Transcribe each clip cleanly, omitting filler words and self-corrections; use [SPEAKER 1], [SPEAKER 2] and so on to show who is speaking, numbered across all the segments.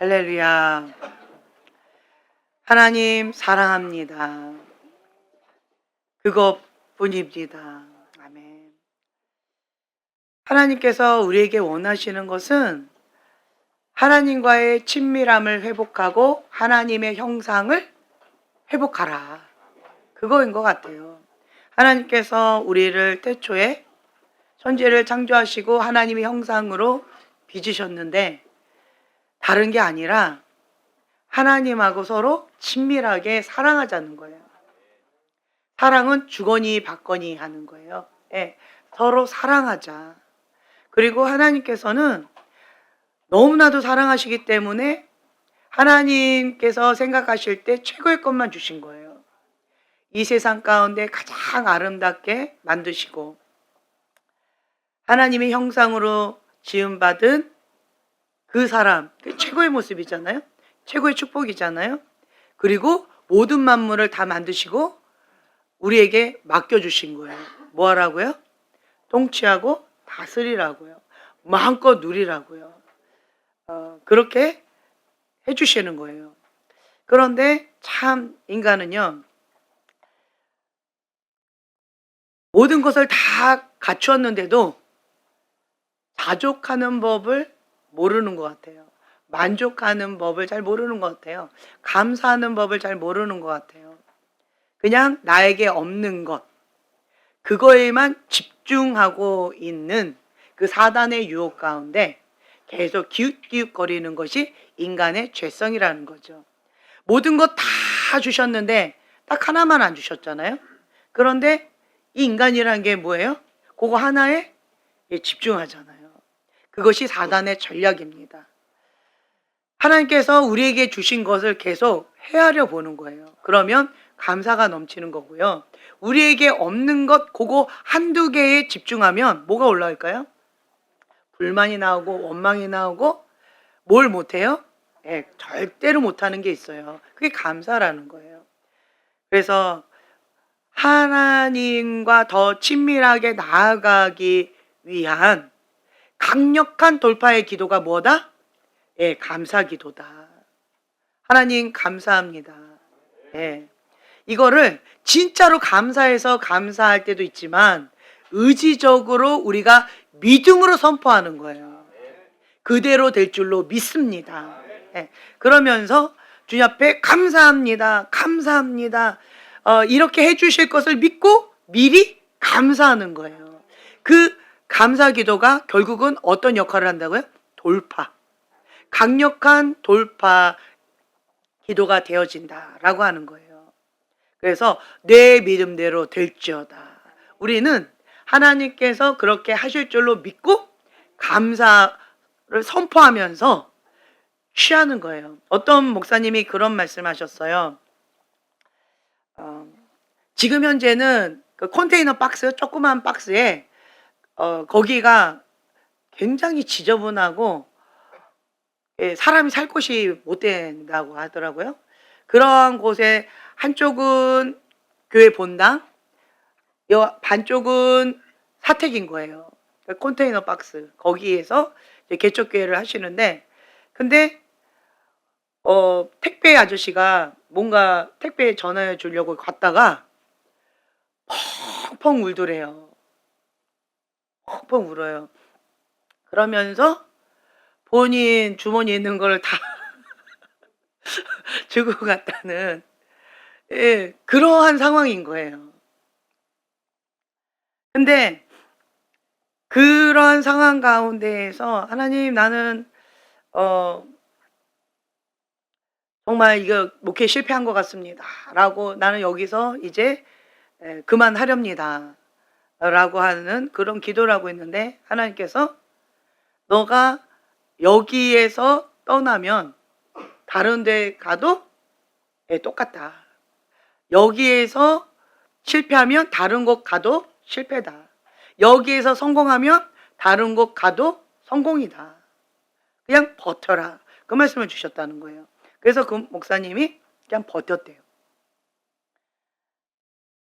[SPEAKER 1] 할렐루야. 하나님 사랑합니다. 그것뿐입니다. 아멘. 하나님께서 우리에게 원하시는 것은 하나님과의 친밀함을 회복하고 하나님의 형상을 회복하라. 그거인 것 같아요. 하나님께서 우리를 태초에 천지를 창조하시고 하나님의 형상으로 빚으셨는데 다른 게 아니라 하나님하고 서로 친밀하게 사랑하자는 거예요. 사랑은 주거니 받거니 하는 거예요. 예, 서로 사랑하자. 그리고 하나님께서는 너무나도 사랑하시기 때문에 하나님께서 생각하실 때 최고의 것만 주신 거예요. 이 세상 가운데 가장 아름답게 만드시고 하나님의 형상으로 지음받은 그 사람, 그 최고의 모습이잖아요. 최고의 축복이잖아요. 그리고 모든 만물을 다 만드시고 우리에게 맡겨주신 거예요. 뭐 하라고요? 통치하고 다스리라고요. 마음껏 누리라고요. 그렇게 해주시는 거예요. 그런데 참 인간은요, 모든 것을 다 갖추었는데도 자족하는 법을 모르는 것 같아요. 만족하는 법을 잘 모르는 것 같아요. 감사하는 법을 잘 모르는 것 같아요. 그냥 나에게 없는 것, 그거에만 집중하고 있는 그 사단의 유혹 가운데 계속 기웃기웃거리는 것이 인간의 죄성이라는 거죠. 모든 것 다 주셨는데 딱 하나만 안 주셨잖아요. 그런데 이 인간이라는 게 뭐예요? 그거 하나에 집중하잖아요. 그것이 사단의 전략입니다. 하나님께서 우리에게 주신 것을 계속 헤아려 보는 거예요. 그러면 감사가 넘치는 거고요. 우리에게 없는 것 그거 한두 개에 집중하면 뭐가 올라올까요? 불만이 나오고 원망이 나오고 뭘 못해요? 절대로 못하는 게 있어요. 그게 감사라는 거예요. 그래서 하나님과 더 친밀하게 나아가기 위한 강력한 돌파의 기도가 뭐다? 감사 기도다. 하나님 감사합니다. 이거를 진짜로 감사해서 감사할 때도 있지만 의지적으로 우리가 믿음으로 선포하는 거예요. 그대로 될 줄로 믿습니다. 그러면서 주님 앞에 감사합니다. 감사합니다. 이렇게 해주실 것을 믿고 미리 감사하는 거예요. 그 감사 기도가 결국은 어떤 역할을 한다고요? 돌파. 강력한 돌파 기도가 되어진다라고 하는 거예요. 그래서 내 믿음대로 될지어다. 우리는 하나님께서 그렇게 하실 줄로 믿고 감사를 선포하면서 취하는 거예요. 어떤 목사님이 그런 말씀하셨어요. 지금 현재는 그 컨테이너 박스, 조그만 박스에 거기가 굉장히 지저분하고 사람이 살 곳이 못 된다고 하더라고요. 그러한 곳에 한쪽은 교회 본당, 반쪽은 사택인 거예요. 컨테이너 박스 거기에서 개척교회를 하시는데, 근데 택배 아저씨가 뭔가 택배 전화해 주려고 갔다가 펑펑 울더래요. 펑펑 울어요. 그러면서 본인 주머니에 있는 걸 다 주고 갔다는 그러한 상황인 거예요. 근데 그러한 상황 가운데에서 하나님 나는 정말 이거 목회 실패한 것 같습니다. 라고 나는 여기서 이제 그만하렵니다. 라고 하는 그런 기도를 하고 있는데 하나님께서 너가 여기에서 떠나면 다른 데 가도 똑같다. 여기에서 실패하면 다른 곳 가도 실패다. 여기에서 성공하면 다른 곳 가도 성공이다. 그냥 버텨라. 그 말씀을 주셨다는 거예요. 그래서 그 목사님이 그냥 버텼대요.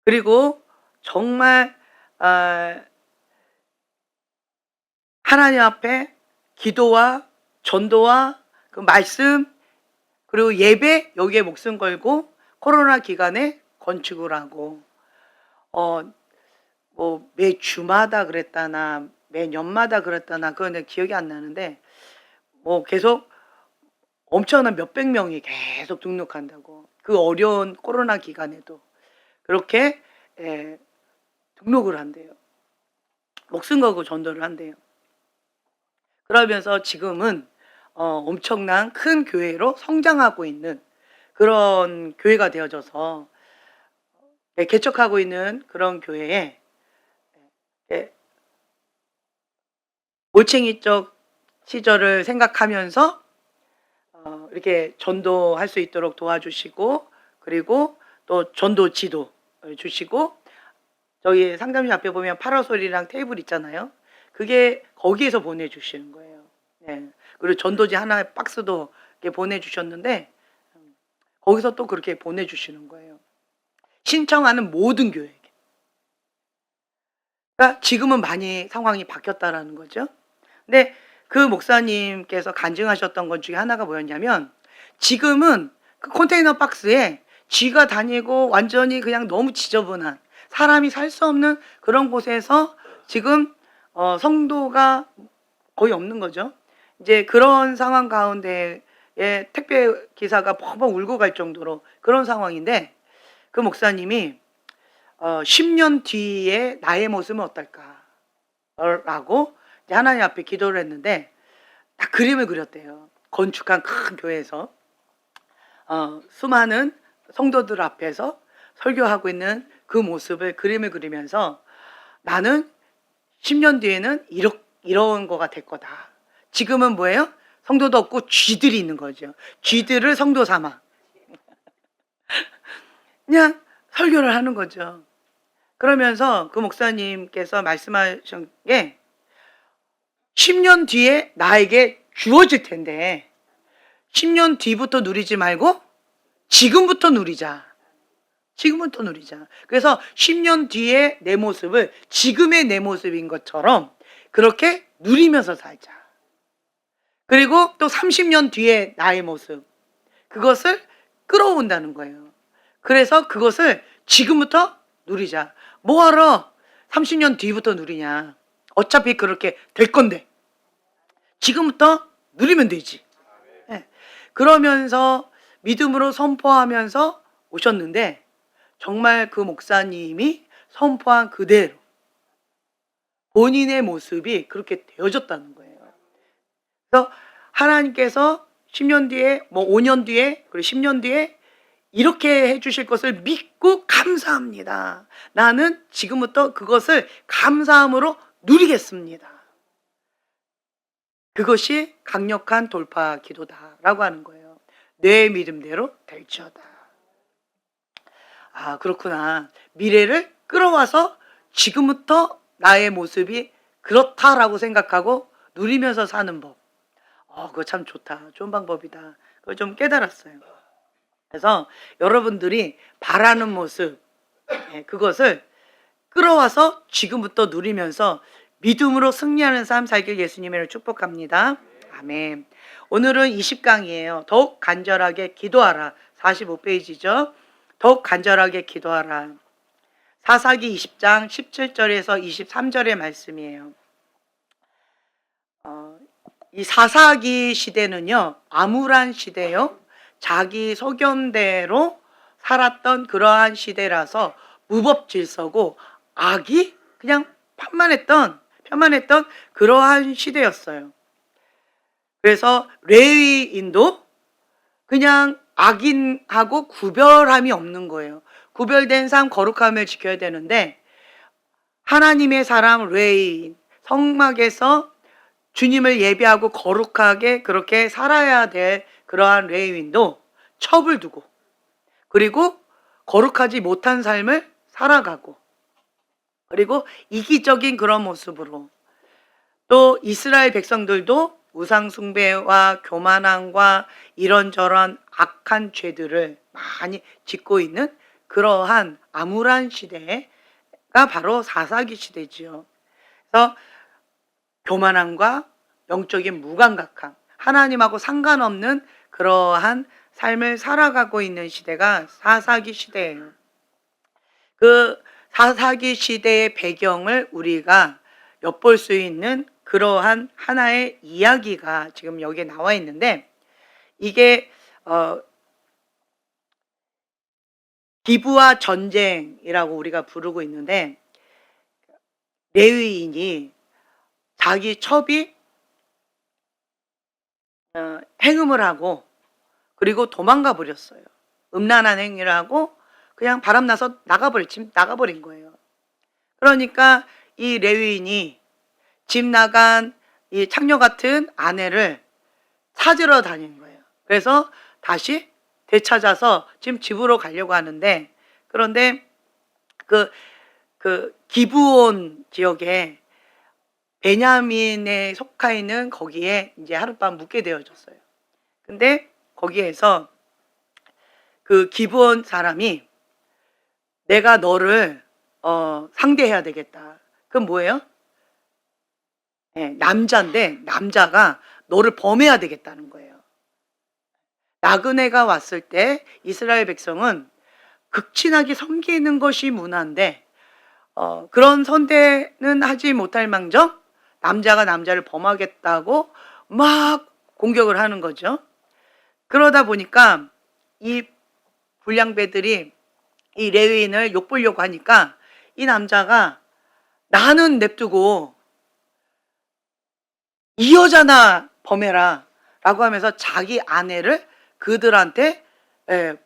[SPEAKER 1] 그리고 정말 하나님 앞에 기도와 전도와 그 말씀 그리고 예배 여기에 목숨 걸고 코로나 기간에 건축을 하고 뭐 매 주마다 그랬다나 매년마다 그랬다나 그건 기억이 안 나는데 뭐 계속 엄청난 몇백 명이 계속 등록한다고 그 어려운 코로나 기간에도 그렇게 등록을 한대요. 목숨 걸고 전도를 한대요. 그러면서 지금은 엄청난 큰 교회로 성장하고 있는 그런 교회가 되어져서 개척하고 있는 그런 교회에 올챙이적 시절을 생각하면서 이렇게 전도할 수 있도록 도와주시고 그리고 또 전도 지도 주시고 저희 상담실 앞에 보면 파라솔이랑 테이블 있잖아요. 그게 거기에서 보내주시는 거예요. 네. 그리고 전도지 하나 박스도 이렇게 보내주셨는데 거기서 또 그렇게 보내주시는 거예요. 신청하는 모든 교회에게. 그러니까 지금은 많이 상황이 바뀌었다라는 거죠. 근데 그 목사님께서 간증하셨던 것 중에 하나가 뭐였냐면 지금은 그 컨테이너 박스에 쥐가 다니고 완전히 그냥 너무 지저분한 사람이 살 수 없는 그런 곳에서 지금 성도가 거의 없는 거죠. 이제 그런 상황 가운데에 택배 기사가 펑펑 울고 갈 정도로 그런 상황인데 그 목사님이 10년 뒤에 나의 모습은 어떨까? 라고 하나님 앞에 기도를 했는데 딱 그림을 그렸대요. 건축한 큰 교회에서 수많은 성도들 앞에서 설교하고 있는 그 모습을 그림을 그리면서 나는 10년 뒤에는 이런 거가 될 거다. 지금은 뭐예요? 성도도 없고 쥐들이 있는 거죠. 쥐들을 성도 삼아 그냥 설교를 하는 거죠. 그러면서 그 목사님께서 말씀하신 게 10년 뒤에 나에게 주어질 텐데 10년 뒤부터 누리지 말고 지금부터 누리자. 지금부터 누리자. 그래서 10년 뒤에 내 모습을 지금의 내 모습인 것처럼 그렇게 누리면서 살자. 그리고 또 30년 뒤에 나의 모습 그것을 끌어온다는 거예요. 그래서 그것을 지금부터 누리자. 뭐하러 30년 뒤부터 누리냐. 어차피 그렇게 될 건데 지금부터 누리면 되지. 네. 그러면서 믿음으로 선포하면서 오셨는데 정말 그 목사님이 선포한 그대로 본인의 모습이 그렇게 되어졌다는 거예요. 그래서 하나님께서 10년 뒤에 뭐 5년 뒤에 그리고 10년 뒤에 이렇게 해주실 것을 믿고 감사합니다. 나는 지금부터 그것을 감사함으로 누리겠습니다. 그것이 강력한 돌파 기도다라고 하는 거예요. 내 믿음대로 될지어다. 아, 그렇구나. 미래를 끌어와서 지금부터 나의 모습이 그렇다라고 생각하고 누리면서 사는 법. 그거 참 좋다. 좋은 방법이다. 그걸 좀 깨달았어요. 그래서 여러분들이 바라는 모습, 그것을 끌어와서 지금부터 누리면서 믿음으로 승리하는 삶 살길 예수님을 축복합니다. 아멘. 오늘은 20강이에요. 더욱 간절하게 기도하라. 45페이지죠. 더욱 간절하게 기도하라. 사사기 20장 17절에서 23절의 말씀이에요. 이 사사기 시대는요, 암울한 시대요. 자기 소견대로 살았던 그러한 시대라서 무법질서고 악이 그냥 편만했던 그러한 시대였어요. 그래서 레위인도 그냥 악인하고 구별함이 없는 거예요. 구별된 삶 거룩함을 지켜야 되는데 하나님의 사람 레위인 성막에서 주님을 예배하고 거룩하게 그렇게 살아야 될 그러한 레위인도 첩을 두고 그리고 거룩하지 못한 삶을 살아가고 그리고 이기적인 그런 모습으로 또 이스라엘 백성들도 우상숭배와 교만함과 이런저런 악한 죄들을 많이 짓고 있는 그러한 암울한 시대가 바로 사사기 시대지요. 그래서 교만함과 영적인 무감각함, 하나님하고 상관없는 그러한 삶을 살아가고 있는 시대가 사사기 시대예요. 그 사사기 시대의 배경을 우리가 엿볼 수 있는 그러한 하나의 이야기가 지금 여기에 나와 있는데, 이게 기브와 전쟁이라고 우리가 부르고 있는데, 레위인이 자기 첩이 행음을 하고 그리고 도망가 버렸어요. 음란한 행위를 하고 그냥 바람나서 나가버린 거예요. 그러니까 이 레위인이 집 나간 이 창녀 같은 아내를 찾으러 다니는 거예요. 그래서 다시 되찾아서 지금 집으로 가려고 하는데, 그런데 그 기브온 지역에 베냐민에 속하 있는 거기에 이제 하룻밤 묵게 되어졌어요. 근데 거기에서 그 기브온 사람이 내가 너를 상대해야 되겠다. 그건 뭐예요? 네, 남자인데 남자가 너를 범해야 되겠다는 거예요. 나그네가 왔을 때 이스라엘 백성은 극진하게 섬기는 것이 문화인데 그런 선대는 하지 못할 망정 남자가 남자를 범하겠다고 막 공격을 하는 거죠. 그러다 보니까 이 불량배들이 이 레위인을 욕보려고 하니까 이 남자가 나는 냅두고 이 여자나 범해라 라고 하면서 자기 아내를 그들한테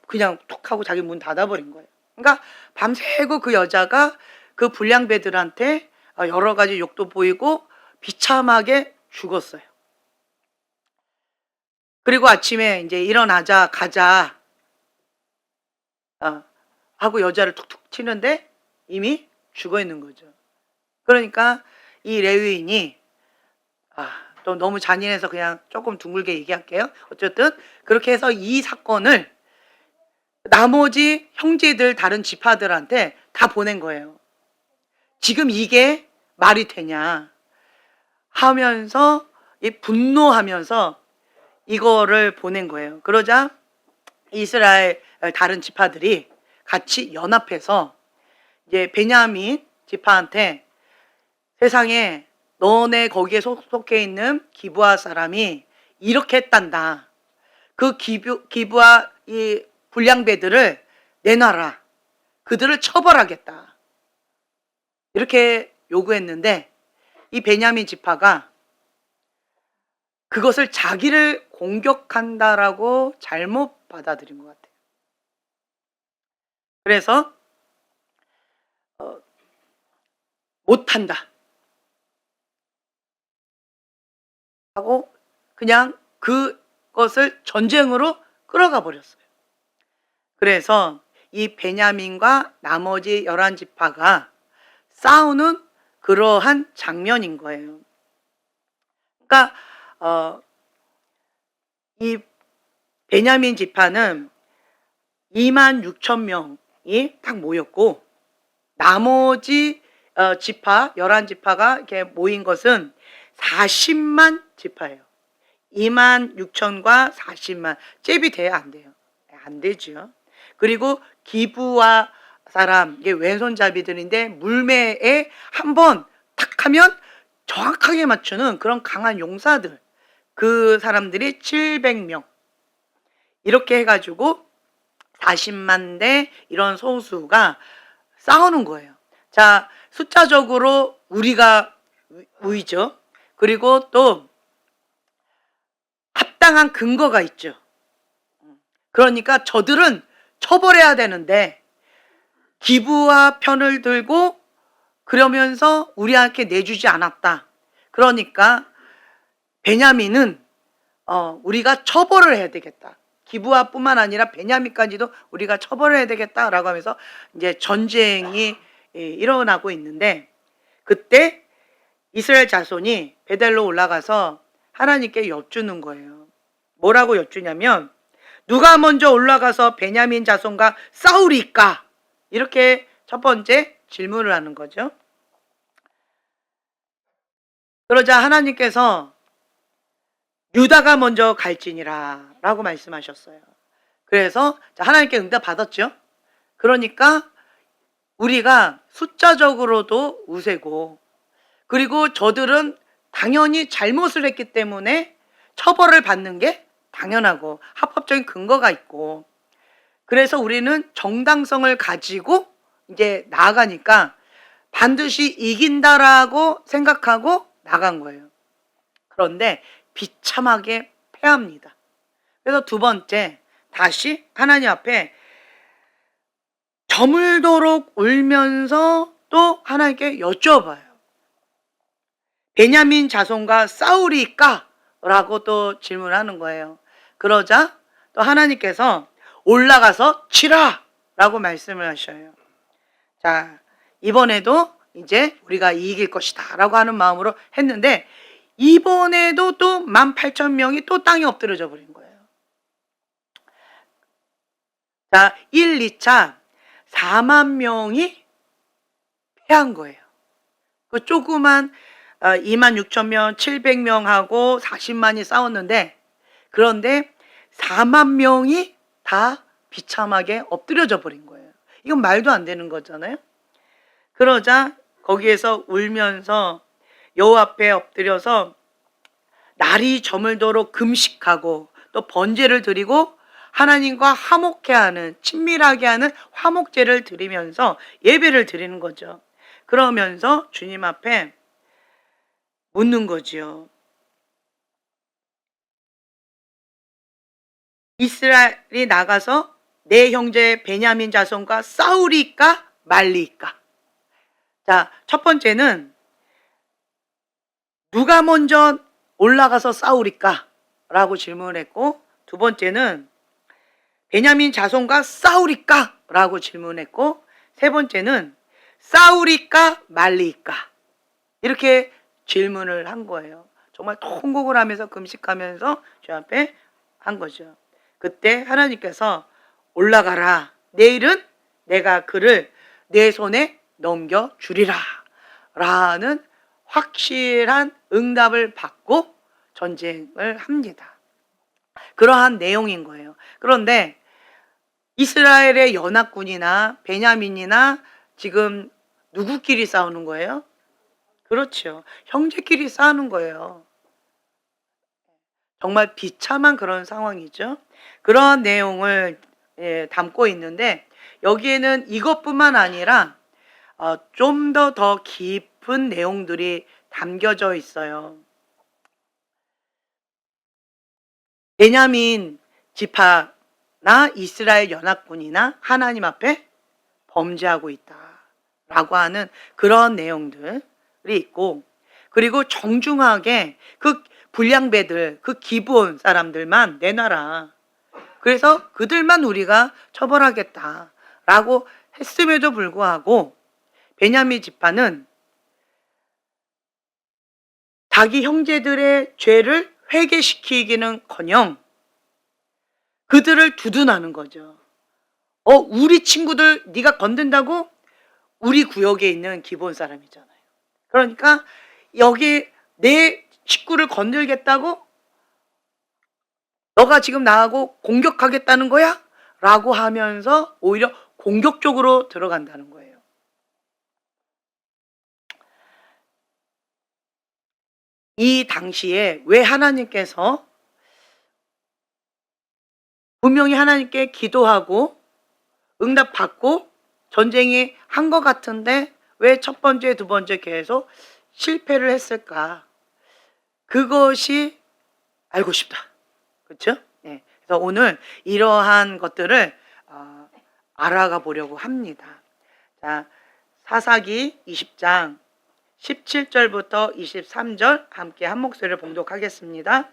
[SPEAKER 1] 그냥 툭 하고 자기 문 닫아버린 거예요. 그러니까 밤새고 그 여자가 그 불량배들한테 여러 가지 욕도 보이고 비참하게 죽었어요. 그리고 아침에 이제 일어나자 가자 하고 여자를 툭툭 치는데 이미 죽어 있는 거죠. 그러니까 이 레위인이 또 너무 잔인해서 그냥 조금 둥글게 얘기할게요. 어쨌든 그렇게 해서 이 사건을 나머지 형제들 다른 지파들한테 다 보낸 거예요. 지금 이게 말이 되냐 하면서 분노하면서 이거를 보낸 거예요. 그러자 이스라엘 다른 지파들이 같이 연합해서 이제 베냐민 지파한테 세상에 너네 거기에 속해 있는 기브아 사람이 이렇게 했단다. 그 기브아 이 불량배들을 내놔라. 그들을 처벌하겠다. 이렇게 요구했는데 이 베냐민 지파가 그것을 자기를 공격한다라고 잘못 받아들인 것 같아요. 그래서 못한다 하고 그냥 그것을 전쟁으로 끌어가 버렸어요. 그래서 이 베냐민과 나머지 11지파가 싸우는 그러한 장면인 거예요. 그러니까 이 베냐민 지파는 26,000명이 딱 모였고 나머지 지파 11지파가 이렇게 모인 것은 40만 지파예요. 26,000과 40만 잽이 돼야 안 돼요. 안 되죠. 그리고 기브와 사람 이게 왼손잡이들인데 물매에 한번 탁 하면 정확하게 맞추는 그런 강한 용사들, 그 사람들이 700명 이렇게 해가지고 40만 대 이런 소수가 싸우는 거예요. 자, 숫자적으로 우리가 우위죠. 그리고 또 합당한 근거가 있죠. 그러니까 저들은 처벌해야 되는데 기브와 편을 들고 그러면서 우리한테 내주지 않았다. 그러니까 베냐민은 우리가 처벌을 해야 되겠다. 기브아뿐만 아니라 베냐민까지도 우리가 처벌을 해야 되겠다라고 하면서 이제 전쟁이 일어나고 있는데, 그때 이스라엘 자손이 베델로 올라가서 하나님께 여쭈는 거예요. 뭐라고 여쭈냐면 누가 먼저 올라가서 베냐민 자손과 싸우리까? 이렇게 첫 번째 질문을 하는 거죠. 그러자 하나님께서 유다가 먼저 갈지니라 라고 말씀하셨어요. 그래서 하나님께 응답 받았죠. 그러니까 우리가 숫자적으로도 우세고, 그리고 저들은 당연히 잘못을 했기 때문에 처벌을 받는 게 당연하고 합법적인 근거가 있고, 그래서 우리는 정당성을 가지고 이제 나아가니까 반드시 이긴다라고 생각하고 나간 거예요. 그런데 비참하게 패합니다. 그래서 두 번째, 다시 하나님 앞에 저물도록 울면서 또 하나님께 여쭤봐요. 베냐민 자손과 싸우리까? 라고 또 질문하는 거예요. 그러자 또 하나님께서 올라가서 치라! 라고 말씀을 하셔요. 자, 이번에도 이제 우리가 이길 것이다 라고 하는 마음으로 했는데, 이번에도 또 18,000명이 또 땅에 엎드려져 버린 거예요. 자, 1, 2차 4만 명이 패한 거예요. 그 조그만 26,000명, 700명하고 40만이 싸웠는데, 그런데 4만 명이 다 비참하게 엎드려져 버린 거예요. 이건 말도 안 되는 거잖아요. 그러자 거기에서 울면서 여호와 앞에 엎드려서 날이 저물도록 금식하고 또 번제를 드리고 하나님과 화목해 하는, 친밀하게 하는 화목제를 드리면서 예배를 드리는 거죠. 그러면서 주님 앞에 묻는 거지요. 이스라엘이 나가서 내 형제 베냐민 자손과 싸우리까 말리까? 자, 첫 번째는 누가 먼저 올라가서 싸우리까? 라고 질문을 했고, 두 번째는 베냐민 자손과 싸우리까? 라고 질문했고, 세 번째는 싸우리까 말리까? 이렇게 질문을 한 거예요. 정말 통곡을 하면서 금식하면서 주 앞에 한 거죠. 그때 하나님께서 올라가라. 내일은 내가 그를 내 손에 넘겨주리라. 라는 확실한 응답을 받고 전쟁을 합니다. 그러한 내용인 거예요. 그런데 이스라엘의 연합군이나 베냐민이나 지금 누구끼리 싸우는 거예요? 그렇죠. 형제끼리 싸우는 거예요. 정말 비참한 그런 상황이죠. 그런 내용을 담고 있는데, 여기에는 이것뿐만 아니라 좀 더 깊은 내용들이 담겨져 있어요. 베냐민 지파나 이스라엘 연합군이나 하나님 앞에 범죄하고 있다라고 하는 그런 내용들이 있고, 그리고 정중하게 그 불량배들, 그 기브온 사람들만 내놔라. 그래서 그들만 우리가 처벌하겠다라고 했음에도 불구하고 베냐민 지파는 자기 형제들의 죄를 회개시키기는커녕 그들을 두둔하는 거죠. 우리 친구들 네가 건든다고? 우리 구역에 있는 기본 사람이잖아요. 그러니까 여기 내 식구를 건들겠다고? 너가 지금 나하고 공격하겠다는 거야? 라고 하면서 오히려 공격적으로 들어간다는 거예요. 이 당시에 왜 하나님께서 분명히 하나님께 기도하고 응답받고 전쟁이 한 것 같은데 왜 첫 번째, 두 번째 계속 실패를 했을까? 그것이 알고 싶다. 그렇죠? 네. 그래서 오늘 이러한 것들을 알아가 보려고 합니다. 자, 사사기 20장 17절부터 23절 함께 한 목소리를 봉독하겠습니다.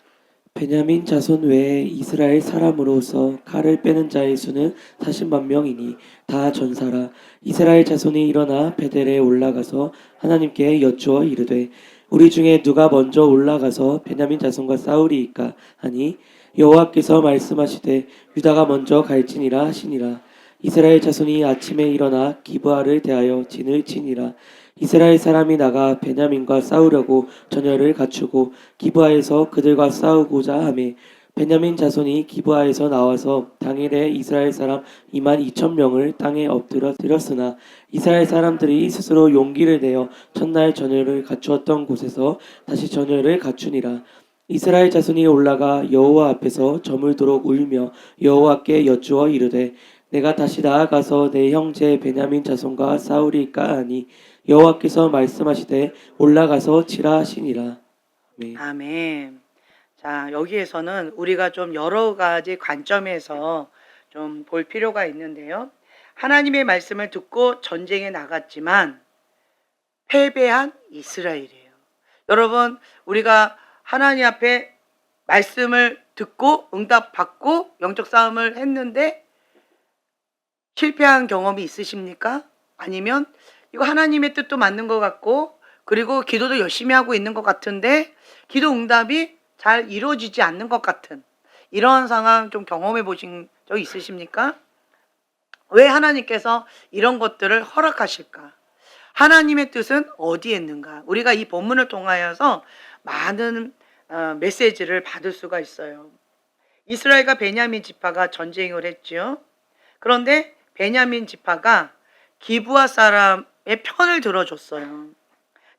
[SPEAKER 2] 베냐민 자손 외에 이스라엘 사람으로서 칼을 빼는 자의 수는 40만 명이니 다 전사라. 이스라엘 자손이 일어나 베델에 올라가서 하나님께 여쭈어 이르되 우리 중에 누가 먼저 올라가서 베냐민 자손과 싸우리이까 하니 여호와께서 말씀하시되 유다가 먼저 갈지니라 하시니라. 이스라엘 자손이 아침에 일어나 기브아를 대하여 진을 치니라. 이스라엘 사람이 나가 베냐민과 싸우려고 전열을 갖추고 기브아에서 그들과 싸우고자 하매 베냐민 자손이 기브아에서 나와서 당일에 이스라엘 사람 22,000명을 땅에 엎드려 드렸으나 이스라엘 사람들이 스스로 용기를 내어 첫날 전열을 갖추었던 곳에서 다시 전열을 갖추니라. 이스라엘 자손이 올라가 여호와 앞에서 저물도록 울며 여호와께 여쭈어 이르되 내가 다시 나아가서 내 형제 베냐민 자손과 싸우리까 하니 여호와께서 말씀하시되 올라가서 치라 하시니라. 아멘.
[SPEAKER 1] 아멘. 자, 여기에서는 우리가 좀 여러 가지 관점에서 좀 볼 필요가 있는데요. 하나님의 말씀을 듣고 전쟁에 나갔지만 패배한 이스라엘이에요. 여러분, 우리가 하나님 앞에 말씀을 듣고 응답받고 영적 싸움을 했는데 실패한 경험이 있으십니까? 아니면 이거 하나님의 뜻도 맞는 것 같고 그리고 기도도 열심히 하고 있는 것 같은데 기도 응답이 잘 이루어지지 않는 것 같은 이런 상황 좀 경험해 보신 적 있으십니까? 왜 하나님께서 이런 것들을 허락하실까? 하나님의 뜻은 어디에 있는가? 우리가 이 본문을 통하여서 많은 메시지를 받을 수가 있어요. 이스라엘과 베냐민 지파가 전쟁을 했죠. 그런데 베냐민 지파가 기브아 사람의 편을 들어줬어요.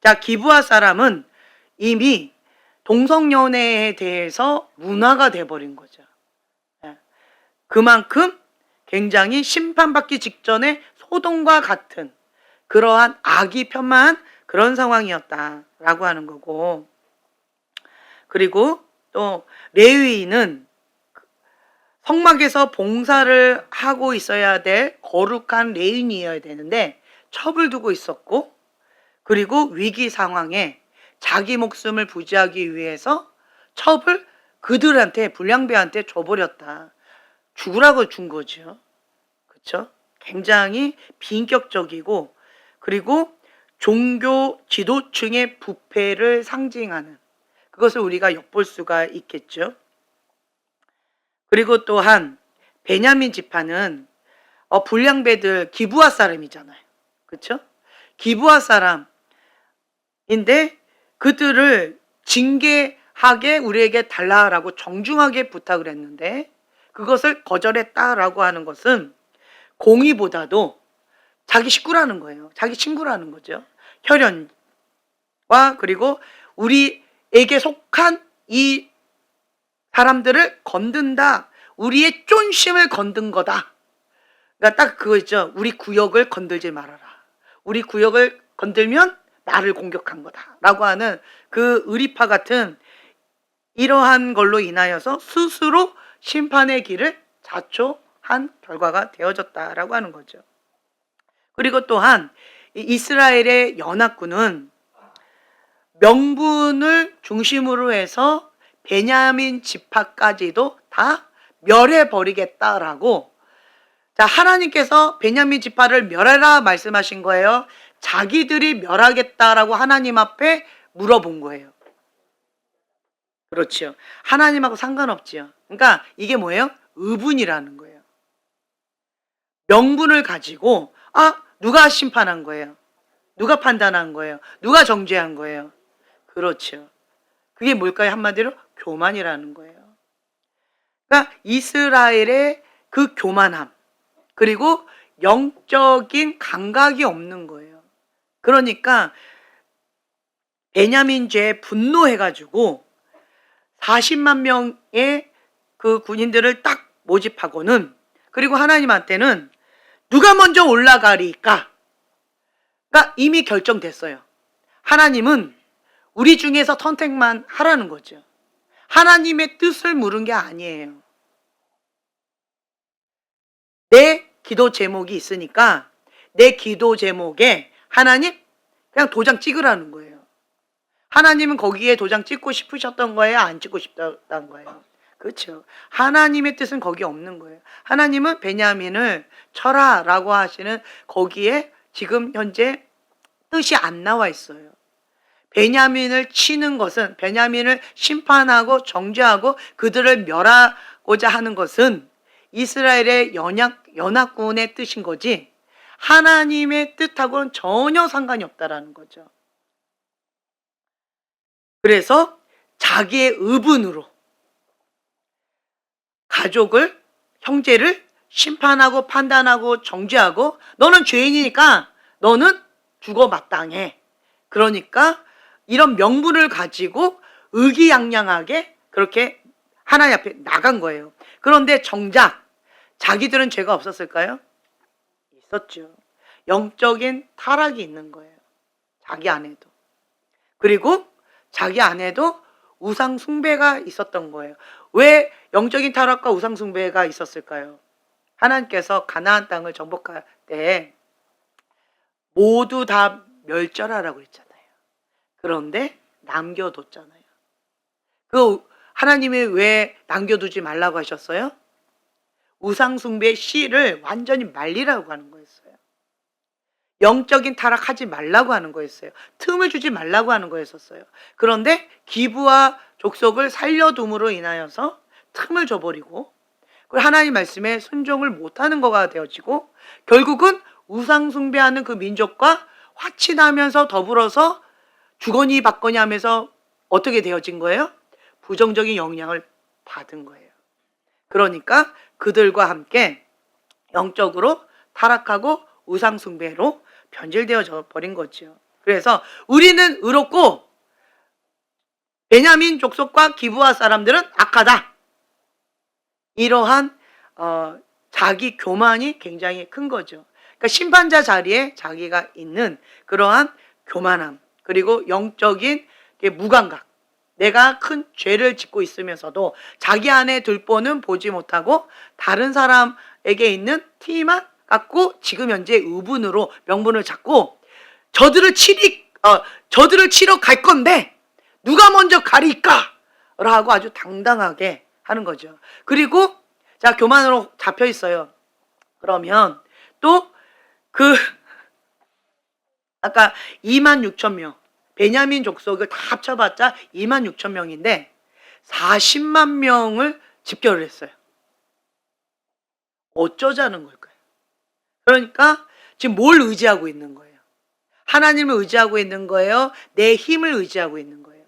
[SPEAKER 1] 자, 기브아 사람은 이미 동성연애에 대해서 문화가 돼버린 거죠. 그만큼 굉장히 심판받기 직전에 소돔과 같은 그러한 악이 편만한 그런 상황이었다라고 하는 거고, 그리고 또 레위인은 성막에서 봉사를 하고 있어야 될 거룩한 레위인이어야 되는데 첩을 두고 있었고, 그리고 위기 상황에 자기 목숨을 부지하기 위해서 첩을 그들한테 불량배한테 줘버렸다. 죽으라고 준 거죠. 그렇죠? 굉장히 비인격적이고 그리고 종교 지도층의 부패를 상징하는 그것을 우리가 엿볼 수가 있겠죠. 그리고 또한 베냐민 지파는 불량배들 기브아 사람이잖아요. 그렇죠? 기브아 사람인데 그들을 징계하게 우리에게 달라라고 정중하게 부탁을 했는데 그것을 거절했다라고 하는 것은 공의보다도 자기 식구라는 거예요. 자기 친구라는 거죠. 혈연과 그리고 우리에게 속한 이 사람들을 건든다. 우리의 쫀심을 건든 거다. 그러니까 딱 그거 있죠. 우리 구역을 건들지 말아라. 우리 구역을 건들면 나를 공격한 거다. 라고 하는 그 의리파 같은 이러한 걸로 인하여서 스스로 심판의 길을 자초한 결과가 되어졌다라고 하는 거죠. 그리고 또한 이스라엘의 연합군은 명분을 중심으로 해서 베냐민 지파까지도 다 멸해버리겠다라고, 자, 하나님께서 베냐민 지파를 멸해라 말씀하신 거예요. 자기들이 멸하겠다라고 하나님 앞에 물어본 거예요. 그렇죠. 하나님하고 상관없지요. 그러니까 이게 뭐예요? 의분이라는 거예요. 명분을 가지고 누가 심판한 거예요? 누가 판단한 거예요? 누가 정죄한 거예요? 그렇죠. 그게 뭘까요? 한마디로 교만이라는 거예요. 그러니까 이스라엘의 그 교만함 그리고 영적인 감각이 없는 거예요. 그러니까 베냐민 죄에 분노해가지고 40만 명의 그 군인들을 딱 모집하고는, 그리고 하나님한테는 누가 먼저 올라가리까? 그러니까 이미 결정됐어요. 하나님은 우리 중에서 선택만 하라는 거죠. 하나님의 뜻을 물은 게 아니에요. 내 기도 제목이 있으니까 내 기도 제목에 하나님 그냥 도장 찍으라는 거예요. 하나님은 거기에 도장 찍고 싶으셨던 거예요? 안 찍고 싶다는 거예요? 그렇죠. 하나님의 뜻은 거기에 없는 거예요. 하나님은 베냐민을 쳐라라고 하시는 거기에 지금 현재 뜻이 안 나와 있어요. 베냐민을 치는 것은, 베냐민을 심판하고 정죄하고 그들을 멸하고자 하는 것은 이스라엘의 연합군의 뜻인 거지 하나님의 뜻하고는 전혀 상관이 없다라는 거죠. 그래서 자기의 의분으로 가족을, 형제를 심판하고 판단하고 정죄하고 너는 죄인이니까 너는 죽어 마땅해. 그러니까 이런 명분을 가지고 의기양양하게 그렇게 하나님 앞에 나간 거예요. 그런데 정작 자기들은 죄가 없었을까요? 있었죠. 영적인 타락이 있는 거예요. 자기 안에도. 그리고 자기 안에도 우상 숭배가 있었던 거예요. 왜 영적인 타락과 우상 숭배가 있었을까요? 하나님께서 가나안 땅을 정복할 때 모두 다 멸절하라고 했잖아요. 그런데 남겨뒀잖아요. 그 하나님이 왜 남겨두지 말라고 하셨어요? 우상 숭배의 씨를 완전히 말리라고 하는 거였어요. 영적인 타락하지 말라고 하는 거였어요. 틈을 주지 말라고 하는 거였었어요. 그런데 기브와 족속을 살려둠으로 인하여서 틈을 줘버리고 하나님 말씀에 순종을 못하는 거가 되어지고 결국은 우상 숭배하는 그 민족과 화친하면서 더불어서 주거니 받거니 하면서 어떻게 되어진 거예요? 부정적인 영향을 받은 거예요. 그러니까 그들과 함께 영적으로 타락하고 우상 숭배로 변질되어 버린 거죠. 그래서 우리는 의롭고 베냐민 족속과 기브아 사람들은 악하다. 이러한 자기 교만이 굉장히 큰 거죠. 그러니까 심판자 자리에 자기가 있는 그러한 교만함, 그리고 영적인 무감각, 내가 큰 죄를 짓고 있으면서도 자기 안에 들보는 보지 못하고 다른 사람에게 있는 티만 갖고 지금 현재 의분으로 명분을 잡고 저들을 치러 갈 건데 누가 먼저 가릴까? 라고 아주 당당하게 하는 거죠. 그리고 자, 교만으로 잡혀 있어요. 그러면 또 아까 26,000명 베냐민 족속을 다 합쳐봤자 26,000명인데 40만 명을 집결을 했어요. 어쩌자는 걸까요? 그러니까 지금 뭘 의지하고 있는 거예요? 하나님을 의지하고 있는 거예요? 내 힘을 의지하고 있는 거예요?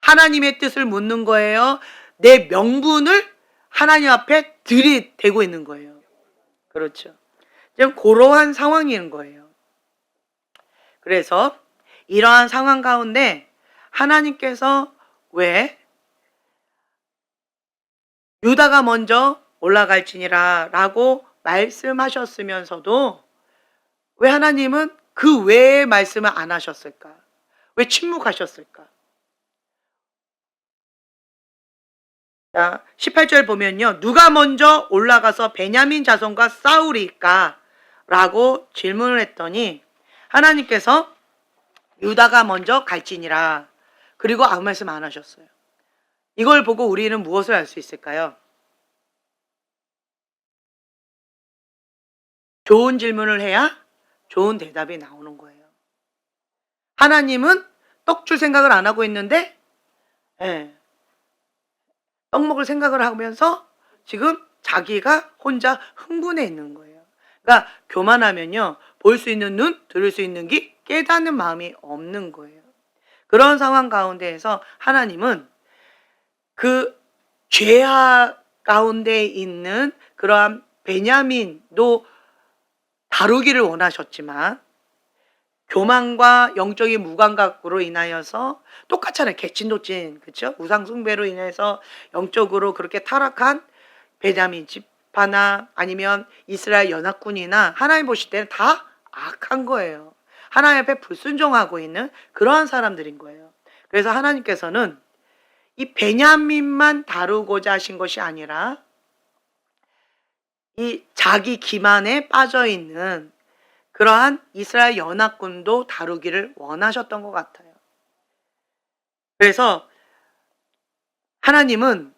[SPEAKER 1] 하나님의 뜻을 묻는 거예요? 내 명분을 하나님 앞에 들이대고 있는 거예요? 그렇죠. 지금 그러한 상황인 거예요. 그래서 이러한 상황 가운데 하나님께서 왜 유다가 먼저 올라갈지니라 라고 말씀하셨으면서도 왜 하나님은 그 외의 말씀을 안 하셨을까? 왜 침묵하셨을까? 자, 18절 보면요. 누가 먼저 올라가서 베냐민 자손과 싸우리까? 라고 질문을 했더니 하나님께서 유다가 먼저 갈지니라. 그리고 아무 말씀 안 하셨어요. 이걸 보고 우리는 무엇을 알 수 있을까요? 좋은 질문을 해야 좋은 대답이 나오는 거예요. 하나님은 떡 줄 생각을 안 하고 있는데 떡 먹을 생각을 하면서 지금 자기가 혼자 흥분해 있는 거예요. 그러니까 교만하면요. 볼 수 있는 눈, 들을 수 있는 귀, 깨닫는 마음이 없는 거예요. 그런 상황 가운데에서 하나님은 그 죄악 가운데 있는 그러한 베냐민도 다루기를 원하셨지만 교만과 영적인 무감각으로 인하여서 똑같잖아요. 개친도친, 그렇죠? 우상 숭배로 인해서 영적으로 그렇게 타락한 베냐민 지파나 아니면 이스라엘 연합군이나 하나님 보실 때는 다 악한 거예요. 하나님 앞에 불순종하고 있는 그러한 사람들인 거예요. 그래서 하나님께서는 이 베냐민만 다루고자 하신 것이 아니라 이 자기 기만에 빠져 있는 그러한 이스라엘 연합군도 다루기를 원하셨던 것 같아요. 그래서 하나님은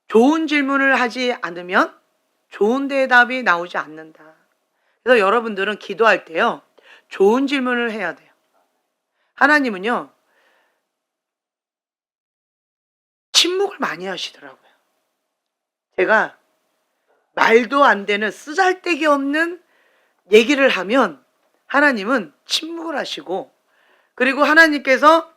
[SPEAKER 1] 좋은 질문을 하지 않으면 좋은 대답이 나오지 않는다. 그래서 여러분들은 기도할 때요, 좋은 질문을 해야 돼요. 하나님은요, 침묵을 많이 하시더라고요. 제가 말도 안 되는 쓰잘데기 없는 얘기를 하면 하나님은 침묵을 하시고, 그리고 하나님께서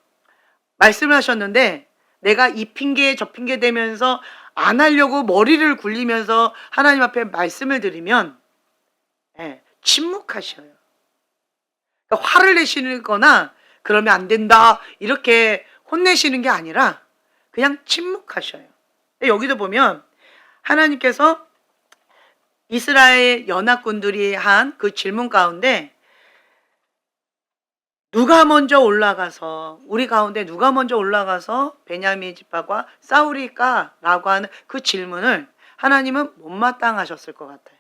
[SPEAKER 1] 말씀을 하셨는데 내가 이 핑계 저 핑계 대면서 안 하려고 머리를 굴리면서 하나님 앞에 말씀을 드리면 침묵하셔요. 그러니까 화를 내시는 거나 그러면 안 된다 이렇게 혼내시는 게 아니라 그냥 침묵하셔요. 여기도 보면 하나님께서 이스라엘 연합군들이 한 그 질문 가운데 누가 먼저 올라가서, 우리 가운데 누가 먼저 올라가서 베냐민 지파와 싸우리까? 라고 하는 그 질문을 하나님은 못마땅하셨을 것 같아요.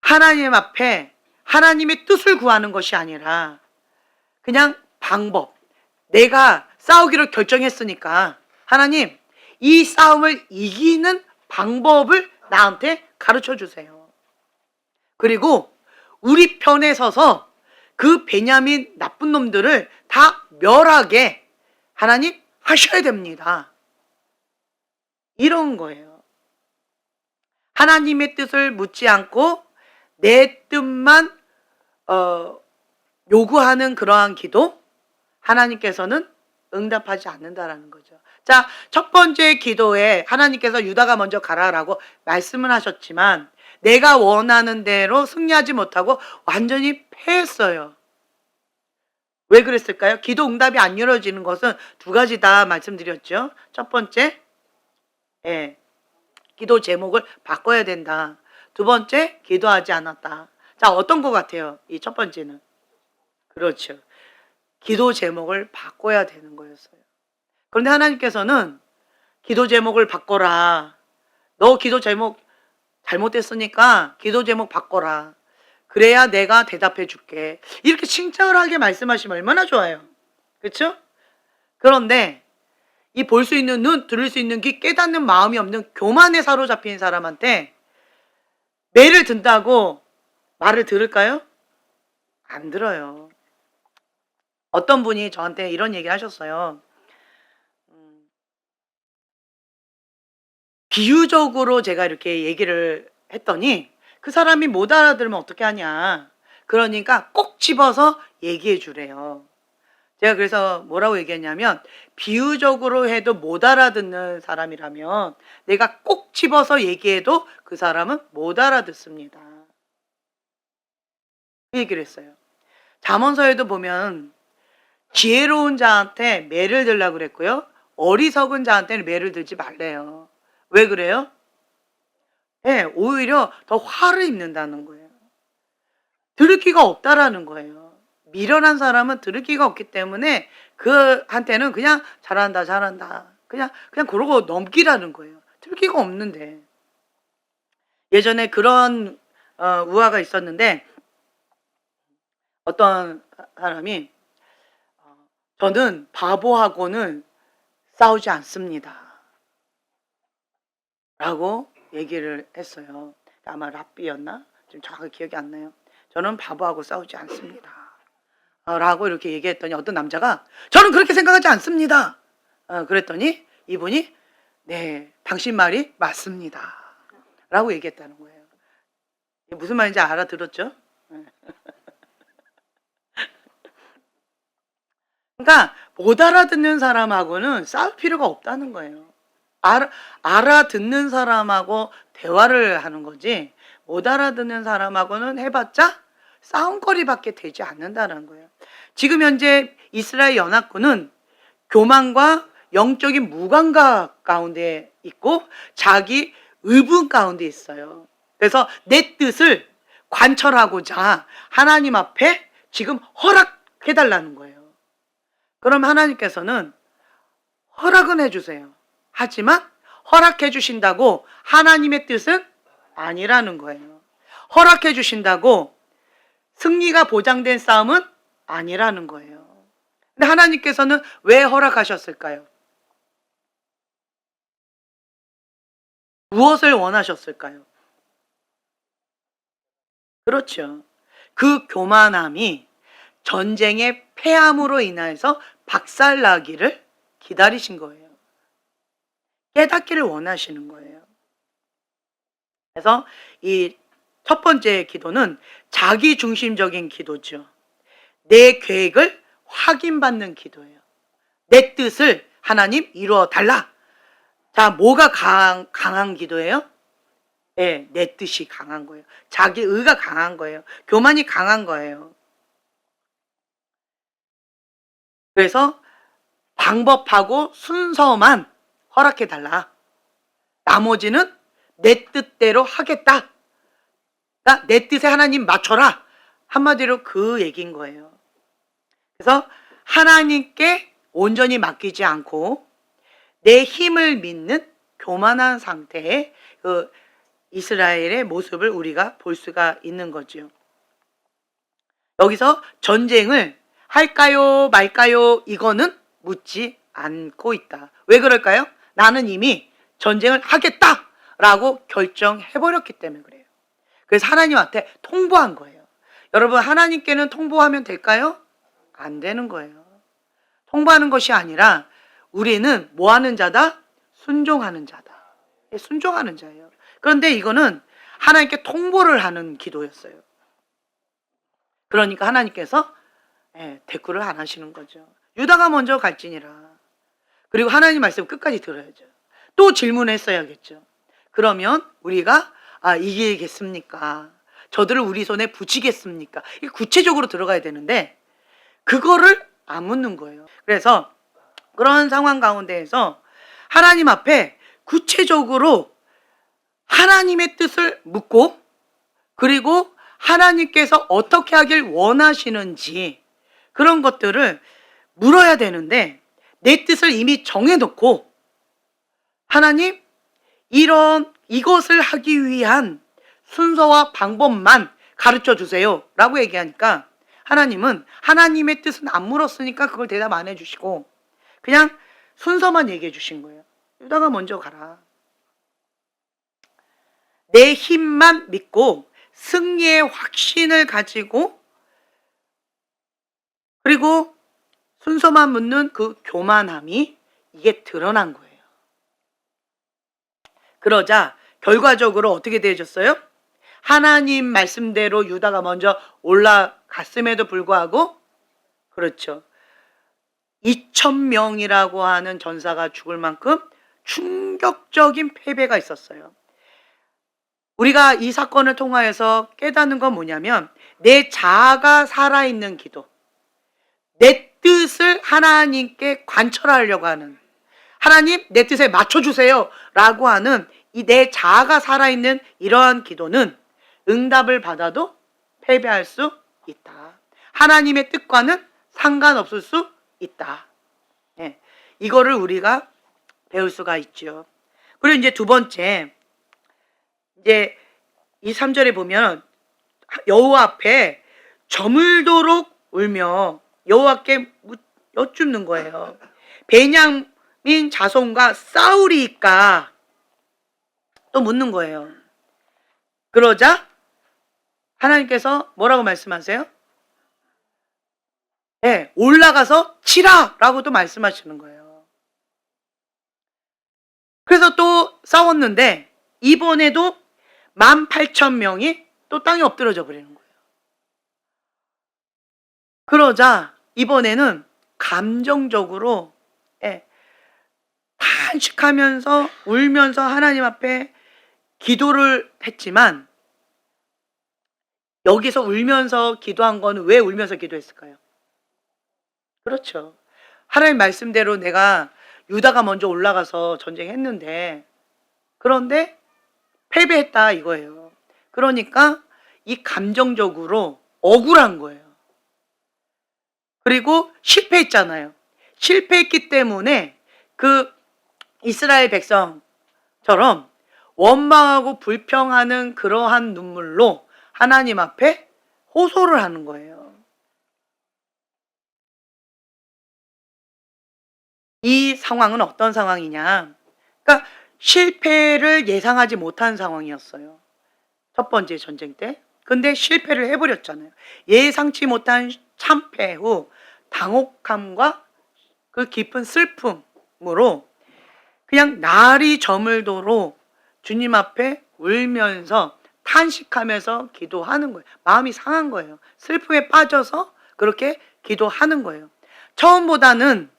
[SPEAKER 1] 하나님 앞에 하나님의 뜻을 구하는 것이 아니라 그냥 방법, 내가 싸우기로 결정했으니까 하나님 이 싸움을 이기는 방법을 나한테 가르쳐 주세요. 그리고 우리 편에 서서 그 베냐민 나쁜 놈들을 다 멸하게 하나님 하셔야 됩니다. 이런 거예요. 하나님의 뜻을 묻지 않고 내 뜻만 요구하는 그러한 기도, 하나님께서는 응답하지 않는다라는 거죠. 자, 첫 번째 기도에 하나님께서 유다가 먼저 가라라고 말씀을 하셨지만 내가 원하는 대로 승리하지 못하고 완전히 패했어요. 왜 그랬을까요? 기도 응답이 안 이루어지는 것은 두 가지다 말씀드렸죠. 첫 번째, 기도 제목을 바꿔야 된다. 두 번째, 기도하지 않았다. 자, 어떤 것 같아요? 이 첫 번째는. 그렇죠. 기도 제목을 바꿔야 되는 거였어요. 그런데 하나님께서는 기도 제목을 바꿔라. 너 기도 제목 잘못됐으니까 기도 제목 바꿔라. 그래야 내가 대답해 줄게. 이렇게 칭찬을 하게 말씀하시면 얼마나 좋아요. 그렇죠? 그런데 이 볼 수 있는 눈, 들을 수 있는 귀, 깨닫는 마음이 없는 교만에 사로잡힌 사람한테 매를 든다고 말을 들을까요? 안 들어요. 어떤 분이 저한테 이런 얘기를 하셨어요. 비유적으로 제가 이렇게 얘기를 했더니 그 사람이 못 알아들으면 어떻게 하냐. 그러니까 꼭 집어서 얘기해 주래요. 제가 그래서 뭐라고 얘기했냐면 비유적으로 해도 못 알아듣는 사람이라면 내가 꼭 집어서 얘기해도 그 사람은 못 알아듣습니다. 그 얘기를 했어요. 잠언서에도 보면 지혜로운 자한테 매를 들라고 그랬고요. 어리석은 자한테는 매를 들지 말래요. 왜 그래요? 오히려 더 화를 입는다는 거예요. 들을 기가 없다라는 거예요. 미련한 사람은 들을 기가 없기 때문에 그한테는 그냥 잘한다 잘한다 그냥 그러고 넘기라는 거예요. 들을 기가 없는데. 예전에 그런 우화가 있었는데 어떤 사람이 저는 바보하고는 싸우지 않습니다 라고 얘기를 했어요. 아마 랍비였나? 지금 정확하게 기억이 안 나요. 저는 바보하고 싸우지 않습니다 라고 이렇게 얘기했더니 어떤 남자가 저는 그렇게 생각하지 않습니다 그랬더니 이분이 네, 당신 말이 맞습니다 라고 얘기했다는 거예요. 무슨 말인지 알아들었죠? 그러니까 못 알아듣는 사람하고는 싸울 필요가 없다는 거예요. 알아듣는 사람하고 대화를 하는 거지 못 알아듣는 사람하고는 해봤자 싸움거리밖에 되지 않는다는 거예요. 지금 현재 이스라엘 연합군은 교만과 영적인 무감각 가운데 있고 자기 의분 가운데 있어요. 그래서 내 뜻을 관철하고자 하나님 앞에 지금 허락해달라는 거예요. 그럼 하나님께서는 허락은 해주세요. 하지만 허락해 주신다고 하나님의 뜻은 아니라는 거예요. 허락해 주신다고 승리가 보장된 싸움은 아니라는 거예요. 근데 하나님께서는 왜 허락하셨을까요? 무엇을 원하셨을까요? 그렇죠. 그 교만함이 전쟁의 패함으로 인해서 박살나기를 기다리신 거예요. 깨닫기를 원하시는 거예요. 그래서 이 첫 번째 기도는 자기 중심적인 기도죠. 내 계획을 확인받는 기도예요. 내 뜻을 하나님 이루어 달라. 자, 뭐가 강한 기도예요? 네, 내 뜻이 강한 거예요. 자기 의가 강한 거예요. 교만이 강한 거예요. 그래서 방법하고 순서만 허락해 달라. 나머지는 내 뜻대로 하겠다. 그러니까 내 뜻에 하나님 맞춰라. 한마디로 그 얘기인 거예요. 그래서 하나님께 온전히 맡기지 않고 내 힘을 믿는 교만한 상태의 그 이스라엘의 모습을 우리가 볼 수가 있는 거죠. 여기서 전쟁을 할까요 말까요 이거는 묻지 않고 있다. 왜 그럴까요? 나는 이미 전쟁을 하겠다라고 결정해버렸기 때문에 그래요. 그래서 하나님한테 통보한 거예요. 여러분, 하나님께는 통보하면 될까요? 안 되는 거예요. 통보하는 것이 아니라 우리는 뭐 하는 자다? 순종하는 자다. 순종하는 자예요. 그런데 이거는 하나님께 통보를 하는 기도였어요. 그러니까 하나님께서 대꾸를 안 하시는 거죠. 유다가 먼저 갈지니라. 그리고 하나님 말씀 끝까지 들어야죠. 또 질문했어야겠죠. 그러면 우리가 이기겠습니까? 저들을 우리 손에 붙이겠습니까? 이게 구체적으로 들어가야 되는데 그거를 안 묻는 거예요. 그래서 그런 상황 가운데에서 하나님 앞에 구체적으로 하나님의 뜻을 묻고 그리고 하나님께서 어떻게 하길 원하시는지 그런 것들을 물어야 되는데 내 뜻을 이미 정해놓고 하나님 이것을 하기 위한 순서와 방법만 가르쳐 주세요 라고 얘기하니까 하나님은 하나님의 뜻은 안 물었으니까 그걸 대답 안 해주시고 그냥 순서만 얘기해 주신 거예요. 유다가 먼저 가라. 내 힘만 믿고 승리의 확신을 가지고 그리고 순서만 묻는 그 교만함이 이게 드러난 거예요. 그러자 결과적으로 어떻게 되어졌어요? 하나님 말씀대로 유다가 먼저 올라갔음에도 불구하고 그렇죠. 2,000명이라고 하는 전사가 죽을 만큼 충격적인 패배가 있었어요. 우리가 이 사건을 통하여서 깨닫는 건 뭐냐면 내 자아가 살아있는 기도, 내 뜻을 하나님께 관철하려고 하는 하나님 내 뜻에 맞춰주세요 라고 하는 이 내 자아가 살아있는 이러한 기도는 응답을 받아도 패배할 수 있다. 하나님의 뜻과는 상관없을 수 있다. 이거를 우리가 배울 수가 있죠. 그리고 이제 두 번째, 이제 이 3절에 보면 여호와 앞에 저물도록 울며 여호와께 여쭙는 거예요. 베냐민 자손과 싸우리까 또 묻는 거예요. 그러자 하나님께서 뭐라고 말씀하세요? 올라가서 치라 라고 또 말씀하시는 거예요. 그래서 또 싸웠는데 이번에도 18,000명이 또 땅에 엎드러져 버리는 거예요. 그러자 이번에는 감정적으로 탄식하면서 울면서 하나님 앞에 기도를 했지만 여기서 울면서 기도한 건 왜 울면서 기도했을까요? 그렇죠. 하나님 말씀대로 내가 유다가 먼저 올라가서 전쟁했는데 그런데 패배했다 이거예요. 그러니까 이 감정적으로 억울한 거예요. 그리고 실패했잖아요. 실패했기 때문에 그 이스라엘 백성처럼 원망하고 불평하는 그러한 눈물로 하나님 앞에 호소를 하는 거예요. 이 상황은 어떤 상황이냐? 그러니까 실패를 예상하지 못한 상황이었어요. 첫 번째 전쟁 때. 근데 실패를 해버렸잖아요. 예상치 못한 참패 후 당혹함과 그 깊은 슬픔으로 그냥 날이 저물도록 주님 앞에 울면서 탄식하면서 기도하는 거예요. 마음이 상한 거예요. 슬픔에 빠져서 그렇게 기도하는 거예요. 처음보다는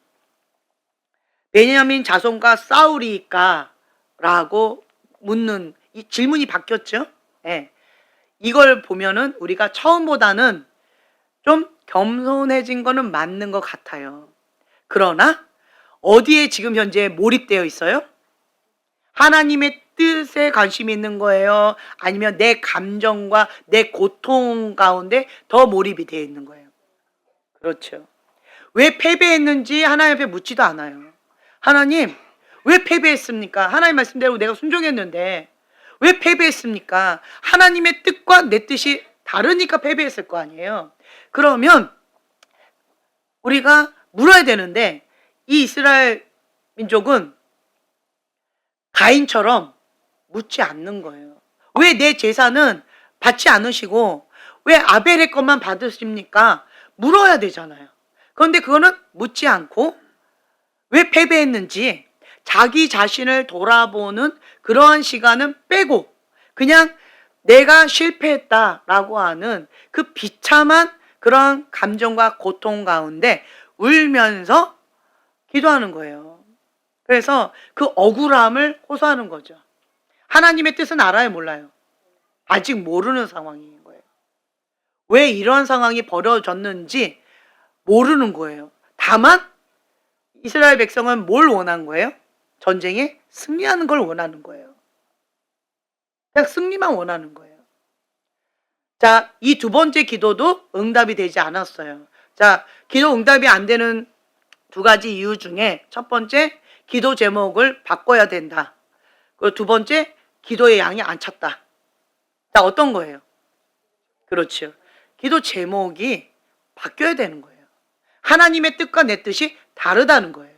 [SPEAKER 1] 베냐민 자손과 싸우리까? 라고 묻는 이 질문이 바뀌었죠. 예. 이걸 보면은 우리가 처음보다는 좀 겸손해진 거는 맞는 것 같아요. 그러나 어디에 지금 현재 몰입되어 있어요? 하나님의 뜻에 관심이 있는 거예요? 아니면 내 감정과 내 고통 가운데 더 몰입이 되어 있는 거예요? 그렇죠. 왜 패배했는지 하나님 앞에 묻지도 않아요. 하나님, 왜 패배했습니까? 하나님 말씀대로 내가 순종했는데 왜 패배했습니까? 하나님의 뜻과 내 뜻이 다르니까 패배했을 거 아니에요. 그러면 우리가 물어야 되는데 이 이스라엘 민족은 가인처럼 묻지 않는 거예요. 왜 내 제사는 받지 않으시고 왜 아벨의 것만 받으십니까? 물어야 되잖아요. 그런데 그거는 묻지 않고 왜 패배했는지 자기 자신을 돌아보는 그러한 시간은 빼고 그냥 내가 실패했다라고 하는 그 비참한 그런 감정과 고통 가운데 울면서 기도하는 거예요. 그래서 그 억울함을 호소하는 거죠. 하나님의 뜻은 알아요, 몰라요? 아직 모르는 상황인 거예요. 왜 이런 상황이 벌어졌는지 모르는 거예요. 다만 이스라엘 백성은 뭘 원한 거예요? 전쟁에 승리하는 걸 원하는 거예요. 그냥 승리만 원하는 거예요. 자, 이 두 번째 기도도 응답이 되지 않았어요. 자, 기도 응답이 안 되는 두 가지 이유 중에 첫 번째, 기도 제목을 바꿔야 된다. 그리고 두 번째, 기도의 양이 안 찼다. 자, 어떤 거예요? 그렇죠. 기도 제목이 바뀌어야 되는 거예요. 하나님의 뜻과 내 뜻이 다르다는 거예요.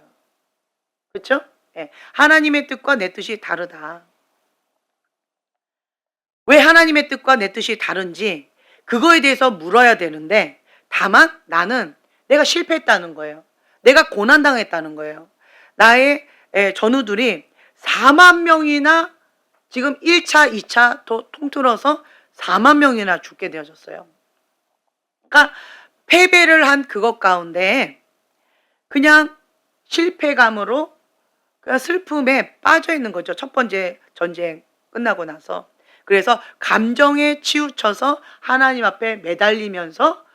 [SPEAKER 1] 그렇죠? 네. 하나님의 뜻과 내 뜻이 다르다. 왜 하나님의 뜻과 내 뜻이 다른지 그거에 대해서 물어야 되는데 다만 나는 내가 실패했다는 거예요. 내가 고난당했다는 거예요. 나의 전우들이 4만 명이나 지금 1차, 2차 통틀어서 4만 명이나 죽게 되어졌어요. 그러니까 패배를 한 그것 가운데 그냥 실패감으로 그냥 슬픔에 빠져 있는 거죠. 첫 번째 전쟁 끝나고 나서. 그래서 감정에 치우쳐서 하나님 앞에 매달리면서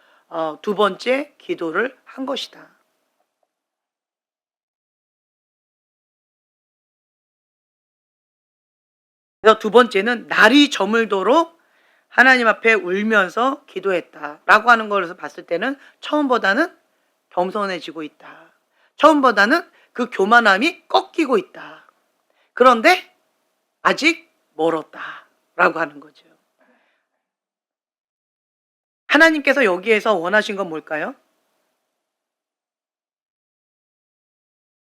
[SPEAKER 1] 두 번째 기도를 한 것이다. 그래서 두 번째는 날이 저물도록 하나님 앞에 울면서 기도했다라고 하는 것을 봤을 때는 처음보다는 겸손해지고 있다. 처음보다는 그 교만함이 꺾이고 있다. 그런데 아직 멀었다라고 하는 거죠. 하나님께서 여기에서 원하신 건 뭘까요?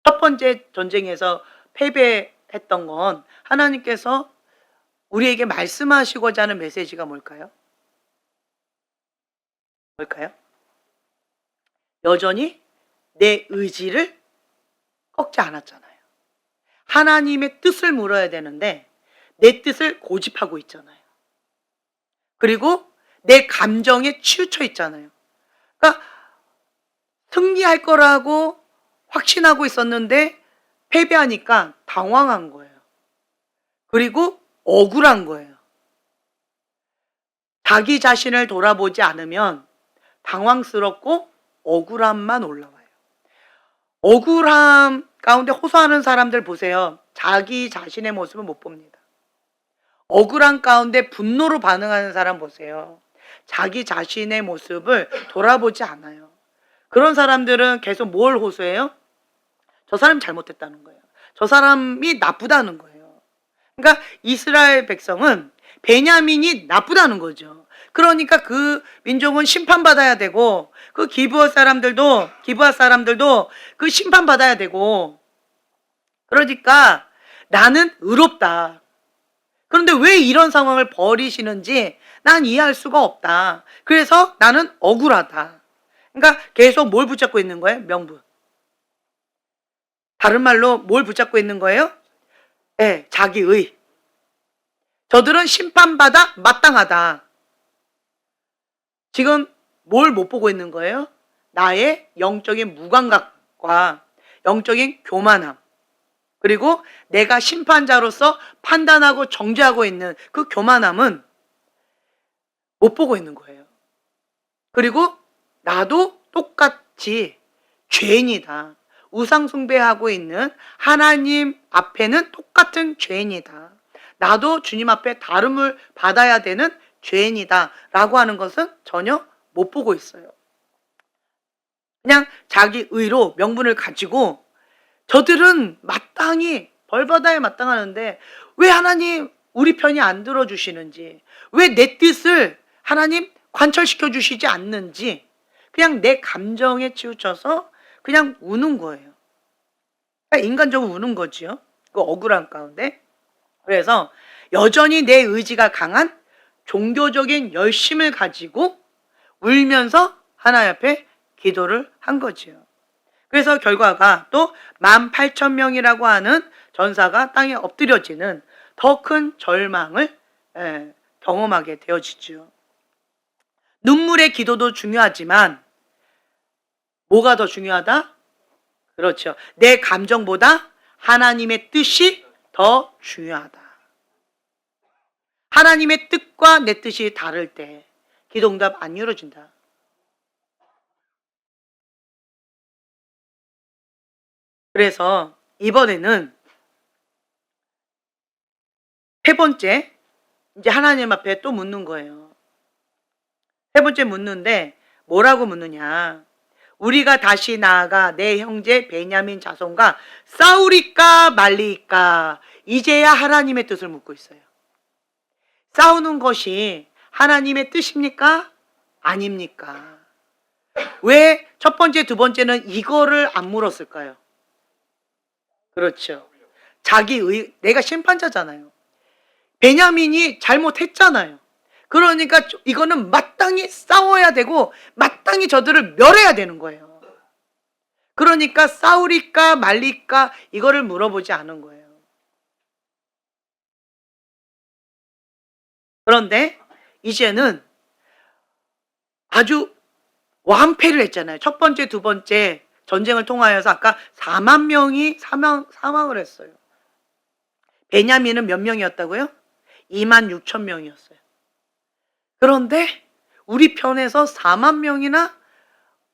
[SPEAKER 1] 첫 번째 전쟁에서 패배했던 건 하나님께서 우리에게 말씀하시고자 하는 메시지가 뭘까요? 뭘까요? 여전히 내 의지를 꺾지 않았잖아요. 하나님의 뜻을 물어야 되는데 내 뜻을 고집하고 있잖아요. 그리고 내 감정에 치우쳐 있잖아요. 그러니까 승리할 거라고 확신하고 있었는데 패배하니까 당황한 거예요. 그리고 억울한 거예요. 자기 자신을 돌아보지 않으면 당황스럽고 억울함만 올라와요. 억울함 가운데 호소하는 사람들 보세요. 자기 자신의 모습을 못 봅니다. 억울함 가운데 분노로 반응하는 사람 보세요. 자기 자신의 모습을 돌아보지 않아요. 그런 사람들은 계속 뭘 호소해요? 저 사람이 잘못했다는 거예요. 저 사람이 나쁘다는 거예요. 그러니까 이스라엘 백성은 베냐민이 나쁘다는 거죠. 그러니까 그 민족은 심판받아야 되고 그 기브아 사람들도 그 심판받아야 되고 그러니까 나는 의롭다. 그런데 왜 이런 상황을 벌이시는지 난 이해할 수가 없다. 그래서 나는 억울하다. 그러니까 계속 뭘 붙잡고 있는 거예요? 명분. 다른 말로 뭘 붙잡고 있는 거예요? 자기의. 저들은 심판받아 마땅하다. 지금 뭘 못 보고 있는 거예요? 나의 영적인 무감각과 영적인 교만함, 그리고 내가 심판자로서 판단하고 정죄하고 있는 그 교만함은 못 보고 있는 거예요. 그리고 나도 똑같이 죄인이다. 우상 숭배하고 있는 하나님 앞에는 똑같은 죄인이다. 나도 주님 앞에 다름을 받아야 되는 죄인이다 라고 하는 것은 전혀 못 보고 있어요. 그냥 자기 의로 명분을 가지고 저들은 마땅히 벌받아야 마땅하는데 왜 하나님 우리 편이 안 들어주시는지, 왜 내 뜻을 하나님 관철시켜 주시지 않는지 그냥 내 감정에 치우쳐서 그냥 우는 거예요. 그러니까 인간적으로 우는 거지요. 그 억울한 가운데. 그래서 여전히 내 의지가 강한 종교적인 열심을 가지고 울면서 하나님 앞에 기도를 한 거지요. 그래서 결과가 또 18,000명이라고 하는 전사가 땅에 엎드려지는 더 큰 절망을 경험하게 되어지죠. 눈물의 기도도 중요하지만 뭐가 더 중요하다? 그렇죠. 내 감정보다 하나님의 뜻이 더 중요하다. 하나님의 뜻과 내 뜻이 다를 때 기도응답 안 이루어진다. 그래서 이번에는 세 번째, 이제 하나님 앞에 또 묻는 거예요. 세 번째 묻는데 뭐라고 묻느냐? 우리가 다시 나아가 내 형제 베냐민 자손과 싸우리까 말리까? 이제야 하나님의 뜻을 묻고 있어요. 싸우는 것이 하나님의 뜻입니까? 아닙니까? 왜 첫 번째, 두 번째는 이거를 안 물었을까요? 그렇죠. 내가 심판자잖아요. 베냐민이 잘못했잖아요. 그러니까 이거는 마땅히 싸워야 되고 마땅히 저들을 멸해야 되는 거예요. 그러니까 싸우리까 말리까 이거를 물어보지 않은 거예요. 그런데 이제는 아주 완패를 했잖아요. 첫 번째, 두 번째 전쟁을 통하여서 아까 4만 명이 사망을 했어요. 베냐민은 몇 명이었다고요? 26,000명이었어요. 그런데 우리 편에서 4만 명이나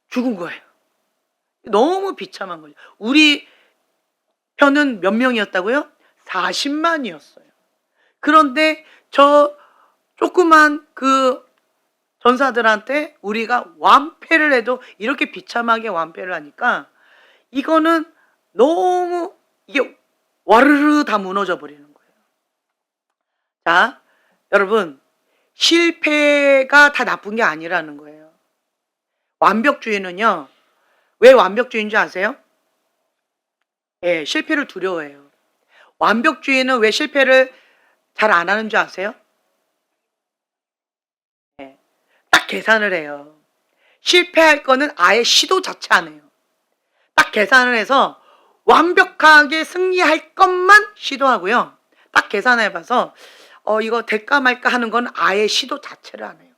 [SPEAKER 1] 죽은 거예요. 너무 비참한 거죠. 우리 편은 몇 명이었다고요? 40만이었어요. 그런데 저 조그만 그 전사들한테 우리가 완패를 해도 이렇게 비참하게 완패를 하니까 이거는 너무 이게 와르르 다 무너져 버리는 거예요. 자, 여러분, 실패가 다 나쁜 게 아니라는 거예요. 완벽주의는요, 왜 완벽주의인 줄 아세요? 실패를 두려워해요. 완벽주의는 왜 실패를 잘 안 하는 줄 아세요? 딱 계산을 해요. 실패할 거는 아예 시도 자체 안 해요. 딱 계산을 해서 완벽하게 승리할 것만 시도하고요. 딱 계산해봐서 이거 될까 말까 하는 건 아예 시도 자체를 안 해요.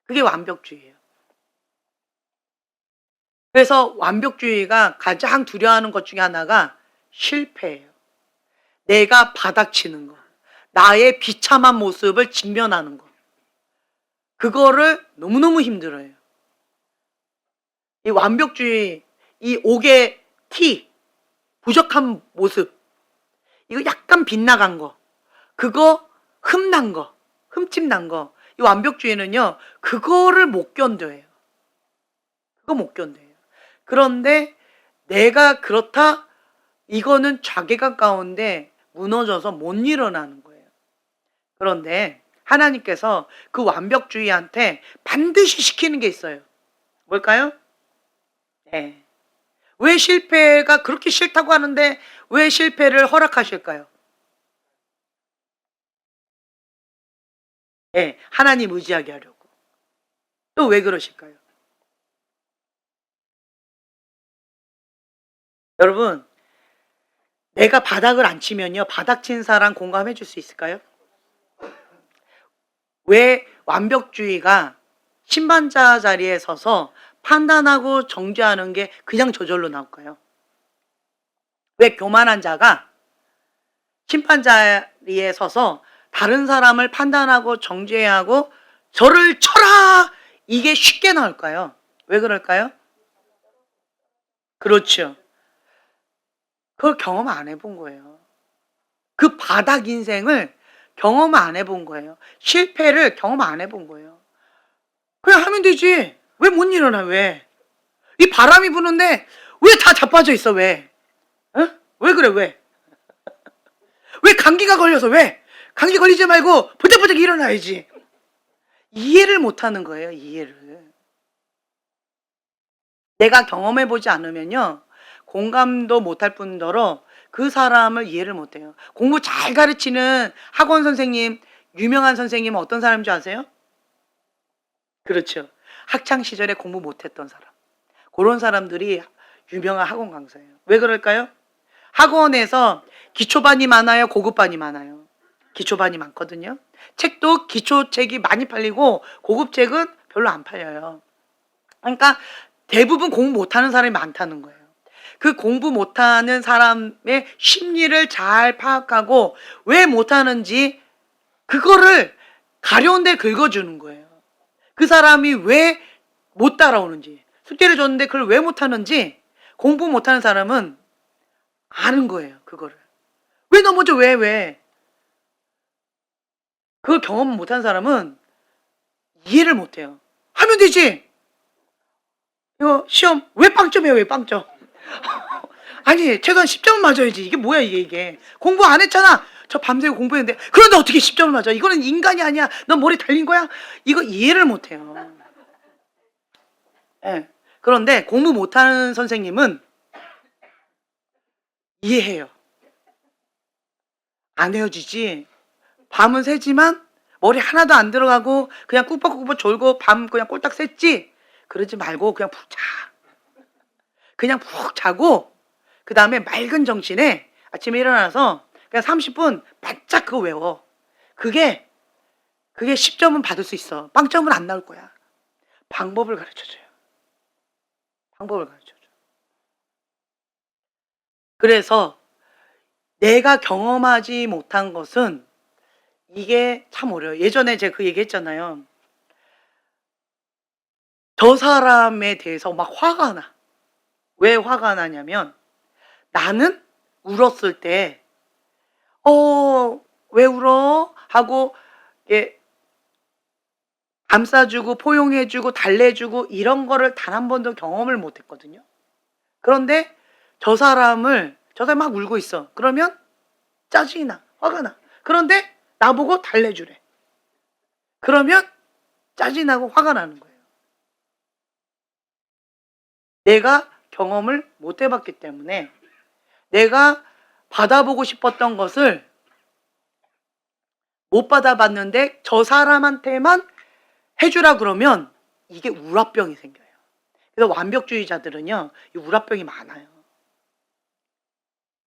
[SPEAKER 1] 그게 완벽주의예요. 그래서 완벽주의가 가장 두려워하는 것 중에 하나가 실패예요. 내가 바닥치는 거, 나의 비참한 모습을 직면하는 거, 그거를 너무너무 힘들어요. 이 완벽주의, 이 옥의 티, 부족한 모습, 이거 약간 빗나간 거, 그거 흠난 거, 흠집 난 거, 이 완벽주의는요, 그거를 못 견뎌요. 그거 못 견뎌요. 그런데 내가 그렇다, 이거는 자괴감 가운데 무너져서 못 일어나는 거예요. 그런데 하나님께서 그 완벽주의한테 반드시 시키는 게 있어요. 뭘까요? 네. 왜 실패가 그렇게 싫다고 하는데 왜 실패를 허락하실까요? 하나님 의지하게 하려고. 또 왜 그러실까요? 여러분, 내가 바닥을 안 치면요, 바닥 친 사람 공감해 줄 수 있을까요? 왜 완벽주의가 심판자 자리에 서서 판단하고 정죄하는 게 그냥 저절로 나올까요? 왜 교만한 자가 심판 자리에 서서 다른 사람을 판단하고 정죄하고 저를 쳐라! 이게 쉽게 나올까요? 왜 그럴까요? 그렇죠. 그걸 경험 안 해본 거예요. 그 바닥 인생을 경험 안 해본 거예요. 실패를 경험 안 해본 거예요. 그냥 하면 되지. 왜 못 일어나, 왜? 이 바람이 부는데 왜 다 자빠져 있어, 왜? 어? 왜 그래, 왜? 왜 감기가 걸려서 왜? 감기 걸리지 말고 부쩍부쩍 일어나야지. 이해를 못 하는 거예요, 이해를. 내가 경험해보지 않으면요, 공감도 못할 뿐더러 그 사람을 이해를 못해요. 공부 잘 가르치는 학원 선생님, 유명한 선생님은 어떤 사람인 줄 아세요? 그렇죠. 학창시절에 공부 못했던 사람. 그런 사람들이 유명한 학원 강사예요. 왜 그럴까요? 학원에서 기초반이 많아요, 고급반이 많아요? 기초반이 많거든요. 책도 기초책이 많이 팔리고 고급책은 별로 안 팔려요. 그러니까 대부분 공부 못하는 사람이 많다는 거예요. 그 공부 못하는 사람의 심리를 잘 파악하고 왜 못하는지 그거를 가려운 데 긁어주는 거예요. 그 사람이 왜 못 따라오는지, 숙제를 줬는데 그걸 왜 못하는지 공부 못하는 사람은 아는 거예요. 그거를 왜 넘어져, 왜 그걸 경험 못한 사람은 이해를 못해요. 하면 되지. 이거 시험 왜 빵점이에요, 왜 빵점? 아니 최소한 10점은 맞아야지. 이게 뭐야, 이게 공부 안 했잖아. 저 밤새고 공부했는데 그런데 어떻게 10점을 맞아? 이거는 인간이 아니야. 넌 머리 달린 거야? 이거 이해를 못해요. 네. 그런데 공부 못하는 선생님은 이해해요. 안 헤어지지. 밤은 새지만 머리 하나도 안 들어가고 그냥 꾹뻑꾹뻑 졸고 밤 그냥 꼴딱 샜지. 그러지 말고 그냥 푹 자. 그냥 푹 자고 그 다음에 맑은 정신에 아침에 일어나서 그냥 30분 바짝 그거 외워. 그게 10점은 받을 수 있어. 빵점은 안 나올 거야. 방법을 가르쳐줘요. 방법을 가르쳐줘. 그래서 내가 경험하지 못한 것은 이게 참 어려워요. 예전에 제가 그 얘기 했잖아요. 저 사람에 대해서 막 화가 나. 왜 화가 나냐면 나는 울었을 때 왜 울어? 하고 이게 감싸주고 포용해주고 달래주고 이런 거를 단 한 번도 경험을 못 했거든요. 그런데 저 사람이 막 울고 있어. 그러면 짜증이 나. 화가 나. 그런데 나보고 달래주래. 그러면 짜증이 나고 화가 나는 거예요. 내가 경험을 못 해봤기 때문에 내가 받아보고 싶었던 것을 못 받아봤는데 저 사람한테만 해주라 그러면 이게 우라병이 생겨요. 그래서 완벽주의자들은요, 이 우라병이 많아요.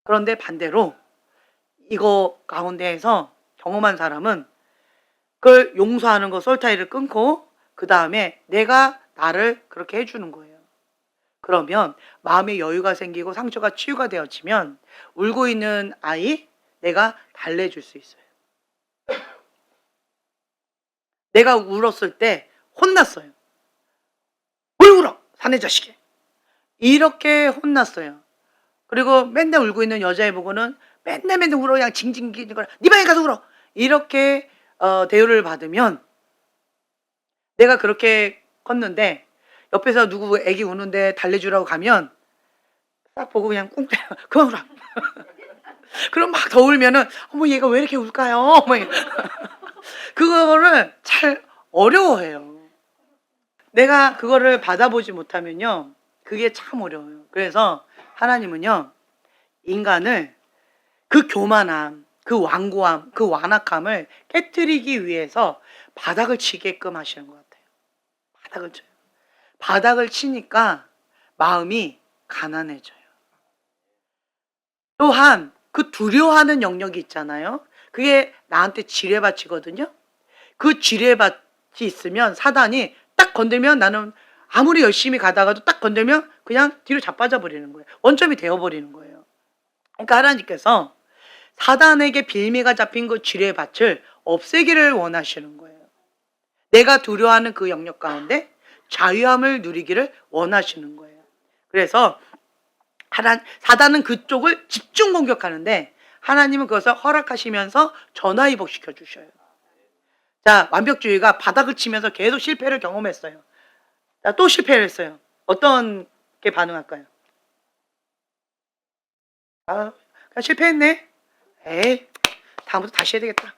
[SPEAKER 1] 그런데 반대로 이거 가운데에서 경험한 사람은 그걸 용서하는 거, 솔타이를 끊고 그 다음에 내가 나를 그렇게 해주는 거예요. 그러면 마음의 여유가 생기고 상처가 치유가 되어지면 울고 있는 아이 내가 달래줄 수 있어요. 내가 울었을 때 혼났어요. 왜 울어? 사내 자식이. 이렇게 혼났어요. 그리고 맨날 울고 있는 여자애 보고는 맨날 울어. 그냥 징징 기는 거라. 네 방에 가서 울어. 이렇게 대우를 받으면 내가 그렇게 컸는데 옆에서 누구 애기 우는데 달래주라고 가면 딱 보고 그냥 꿍 때려. 그만 울어. 그럼 막 더 울면은 어머 얘가 왜 이렇게 울까요? 어머 그거를 잘 어려워해요. 내가 그거를 받아보지 못하면요, 그게 참 어려워요. 그래서 하나님은요, 인간을 그 교만함, 그 완고함, 그 완악함을 깨뜨리기 위해서 바닥을 치게끔 하시는 것 같아요. 바닥을 쳐요. 바닥을 치니까 마음이 가난해져요. 또한 그 두려워하는 영역이 있잖아요. 그게 나한테 지뢰밭이거든요. 그 지뢰밭이 있으면 사단이 딱 건들면 나는 아무리 열심히 가다가도 딱 건들면 그냥 뒤로 자빠져 버리는 거예요. 원점이 되어버리는 거예요. 그러니까 하나님께서 사단에게 빌미가 잡힌 그 지뢰밭을 없애기를 원하시는 거예요. 내가 두려워하는 그 영역 가운데 자유함을 누리기를 원하시는 거예요. 그래서 사단은 그쪽을 집중 공격하는데 하나님은 그것을 허락하시면서 전화위복시켜 주셔요. 자, 완벽주의가 바닥을 치면서 계속 실패를 경험했어요. 자, 또 실패를 했어요. 어떤 게 반응할까요? 아, 그냥 실패했네. 에이, 다음부터 다시 해야 되겠다.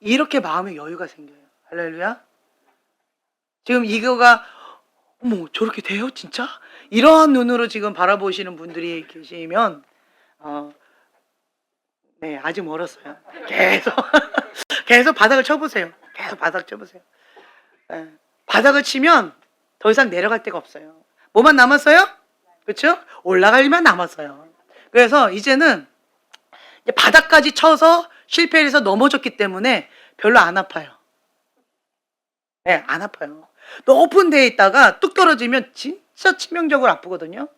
[SPEAKER 1] 이렇게 마음의 여유가 생겨요. 할렐루야. 지금 이거가 어머 저렇게 돼요 진짜? 이러한 눈으로 지금 바라보시는 분들이 계시면 네, 아직 멀었어요. 계속 계속 바닥을 쳐보세요. 계속 바닥 쳐보세요. 예, 바닥을 치면 더 이상 내려갈 데가 없어요. 뭐만 남았어요? 그렇죠? 올라갈 일만 남았어요. 그래서 이제는 이제 바닥까지 쳐서 실패를 해서 넘어졌기 때문에 별로 안 아파요. 네, 안 아파요. 높은 데에 있다가 뚝 떨어지면 진짜 치명적으로 아프거든요.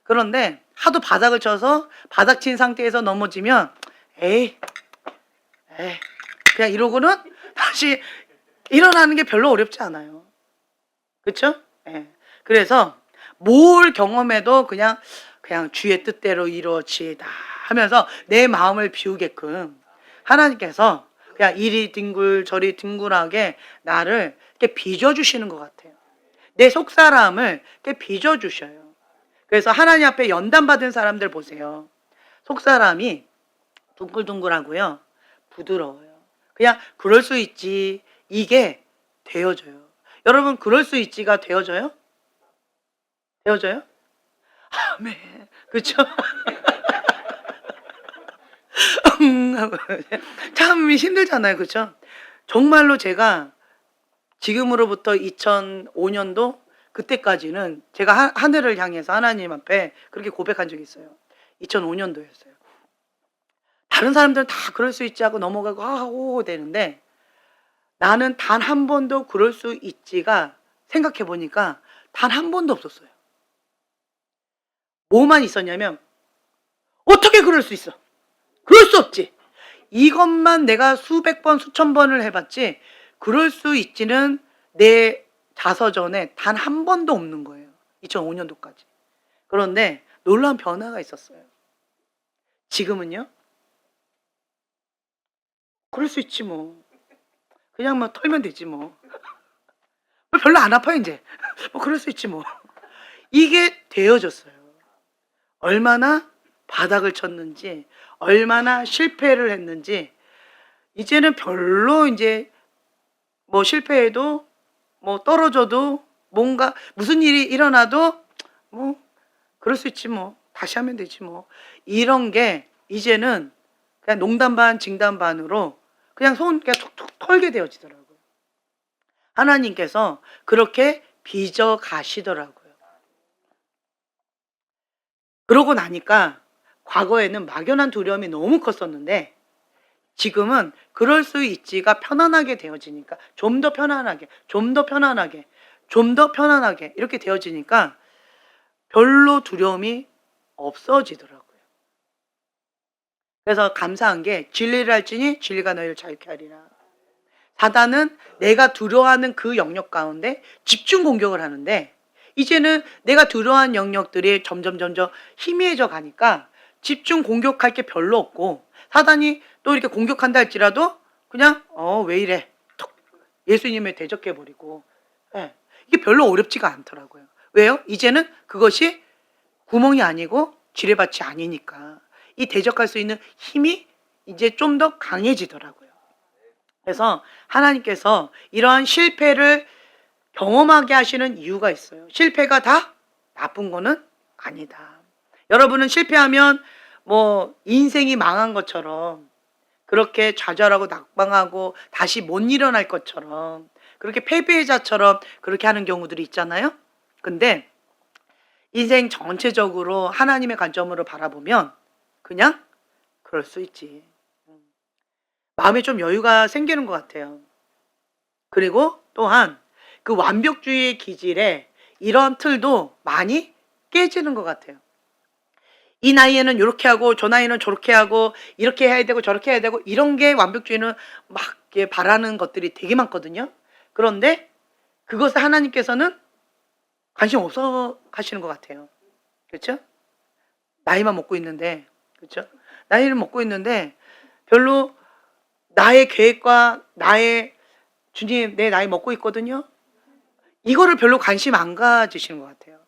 [SPEAKER 1] 그런데 하도 바닥을 쳐서 바닥 친 상태에서 넘어지면 에이 그냥 이러고는 다시 일어나는 게 별로 어렵지 않아요. 그렇죠? 예. 그래서 뭘 경험해도 그냥 주의 뜻대로 이루어지다 하면서 내 마음을 비우게끔 하나님께서 그냥 이리 뒹굴 저리 뒹굴하게 나를 이렇게 빚어주시는 것 같아요. 내 속사람을 이렇게 빚어주셔요. 그래서 하나님 앞에 연단받은 사람들 보세요. 속사람이 둥글둥글하고요. 부드러워요. 그냥 그럴 수 있지. 이게 되어져요. 여러분 그럴 수 있지가 되어져요? 되어져요? 아멘. 그렇죠? 참 힘들잖아요. 그렇죠? 정말로 제가 지금으로부터 2005년도 그때까지는 제가 하늘을 향해서 하나님 앞에 그렇게 고백한 적이 있어요. 2005년도였어요. 다른 사람들은 다 그럴 수 있지 하고 넘어가고 하고 되는데 나는 단 한 번도 그럴 수 있지가 생각해 보니까 단 한 번도 없었어요. 뭐만 있었냐면 어떻게 그럴 수 있어? 그럴 수 없지. 이것만 내가 수백 번 수천 번을 해봤지 그럴 수 있지는 내 자서전에 단 한 번도 없는 거예요. 2005년도까지. 그런데 놀라운 변화가 있었어요. 지금은요? 그럴 수 있지 뭐. 그냥 뭐 털면 되지 뭐. 별로 안 아파요 이제. 뭐 그럴 수 있지 뭐. 이게 되어졌어요. 얼마나 바닥을 쳤는지 얼마나 실패를 했는지 이제는 별로 이제 뭐 실패해도 뭐 떨어져도 뭔가 무슨 일이 일어나도 뭐 그럴 수 있지 뭐 다시 하면 되지 뭐 이런 게 이제는 그냥 농담 반 징담 반으로 그냥 손 그냥 툭툭 털게 되어지더라고요. 하나님께서 그렇게 빚어 가시더라고요. 그러고 나니까 과거에는 막연한 두려움이 너무 컸었는데 지금은 그럴 수 있지가 편안하게 되어지니까 좀 더 편안하게 좀 더 편안하게 좀 더 편안하게 이렇게 되어지니까 별로 두려움이 없어지더라고요. 그래서 감사한 게 진리를 알지니 진리가 너희를 자유케 하리라. 사단은 내가 두려워하는 그 영역 가운데 집중 공격을 하는데 이제는 내가 두려워하는 영역들이 점점 희미해져 가니까 집중 공격할 게 별로 없고 사단이 또 이렇게 공격한다 할지라도 그냥 왜 이래 툭 예수님을 대적해 버리고 예, 이게 별로 어렵지가 않더라고요. 왜요? 이제는 그것이 구멍이 아니고 지뢰밭이 아니니까 이 대적할 수 있는 힘이 이제 좀 더 강해지더라고요. 그래서 하나님께서 이러한 실패를 경험하게 하시는 이유가 있어요. 실패가 다 나쁜 거는 아니다. 여러분은 실패하면 뭐 인생이 망한 것처럼 그렇게 좌절하고 낙방하고 다시 못 일어날 것처럼 그렇게 패배자처럼 그렇게 하는 경우들이 있잖아요. 근데 인생 전체적으로 하나님의 관점으로 바라보면 그냥 그럴 수 있지. 마음에 좀 여유가 생기는 것 같아요. 그리고 또한 그 완벽주의의 기질에 이런 틀도 많이 깨지는 것 같아요. 이 나이에는 이렇게 하고 저 나이는 저렇게 하고 이렇게 해야 되고 저렇게 해야 되고 이런 게 완벽주의는 막 이렇게 바라는 것들이 되게 많거든요. 그런데 그것을 하나님께서는 관심 없어 하시는 것 같아요. 그렇죠? 나이만 먹고 있는데, 그렇죠? 나이를 먹고 있는데 별로 나의 계획과 나의 주님 내 나이 먹고 있거든요. 이거를 별로 관심 안 가지시는 것 같아요.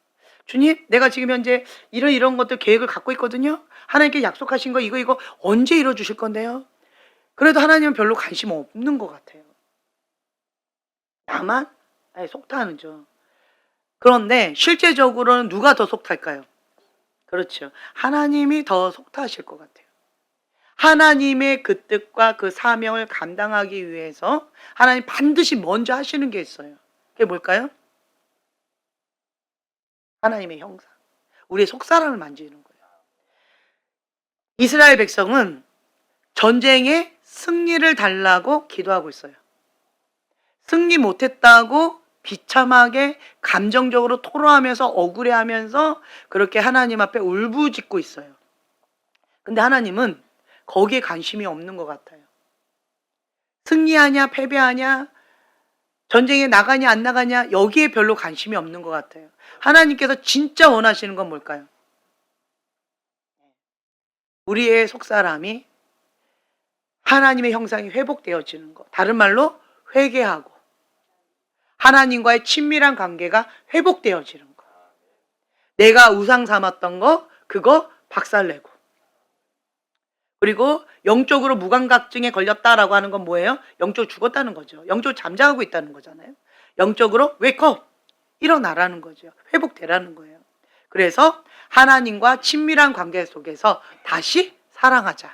[SPEAKER 1] 주님, 내가 지금 현재 이런 것들 계획을 갖고 있거든요. 하나님께 약속하신 거 이거 언제 이뤄 주실 건데요? 그래도 하나님은 별로 관심 없는 것 같아요. 나만 속 타는죠. 그런데 실제적으로는 누가 더 속 탈까요? 그렇죠. 하나님이 더 속 타실 것 같아요. 하나님의 그 뜻과 그 사명을 감당하기 위해서 하나님 반드시 먼저 하시는 게 있어요. 그게 뭘까요? 하나님의 형상. 우리의 속사람을 만지는 거예요. 이스라엘 백성은 전쟁에 승리를 달라고 기도하고 있어요. 승리 못했다고 비참하게 감정적으로 토로하면서 억울해하면서 그렇게 하나님 앞에 울부짖고 있어요. 근데 하나님은 거기에 관심이 없는 것 같아요. 승리하냐 패배하냐 전쟁에 나가냐 안 나가냐 여기에 별로 관심이 없는 것 같아요. 하나님께서 진짜 원하시는 건 뭘까요? 우리의 속사람이 하나님의 형상이 회복되어지는 것. 다른 말로 회개하고 하나님과의 친밀한 관계가 회복되어지는 것. 내가 우상 삼았던 거 그거 박살내고. 그리고 영적으로 무감각증에 걸렸다라고 하는 건 뭐예요? 영적으로 죽었다는 거죠. 영적으로 잠자고 있다는 거잖아요. 영적으로 웨이크업! 일어나라는 거죠. 회복되라는 거예요. 그래서 하나님과 친밀한 관계 속에서 다시 사랑하자.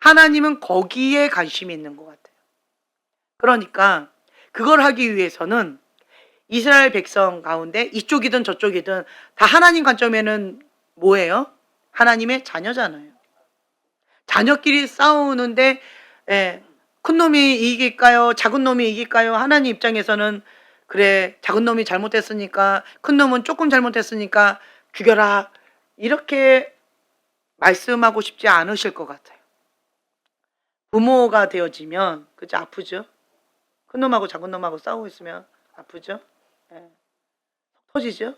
[SPEAKER 1] 하나님은 거기에 관심이 있는 것 같아요. 그러니까 그걸 하기 위해서는 이스라엘 백성 가운데 이쪽이든 저쪽이든 다 하나님 관점에는 뭐예요? 하나님의 자녀잖아요. 자녀끼리 싸우는데 큰 놈이 이길까요? 작은 놈이 이길까요? 하나님 입장에서는 그래 작은 놈이 잘못했으니까 큰 놈은 조금 잘못했으니까 죽여라 이렇게 말씀하고 싶지 않으실 것 같아요. 부모가 되어지면 그죠 아프죠. 큰 놈하고 작은 놈하고 싸우고 있으면 아프죠. 터지죠.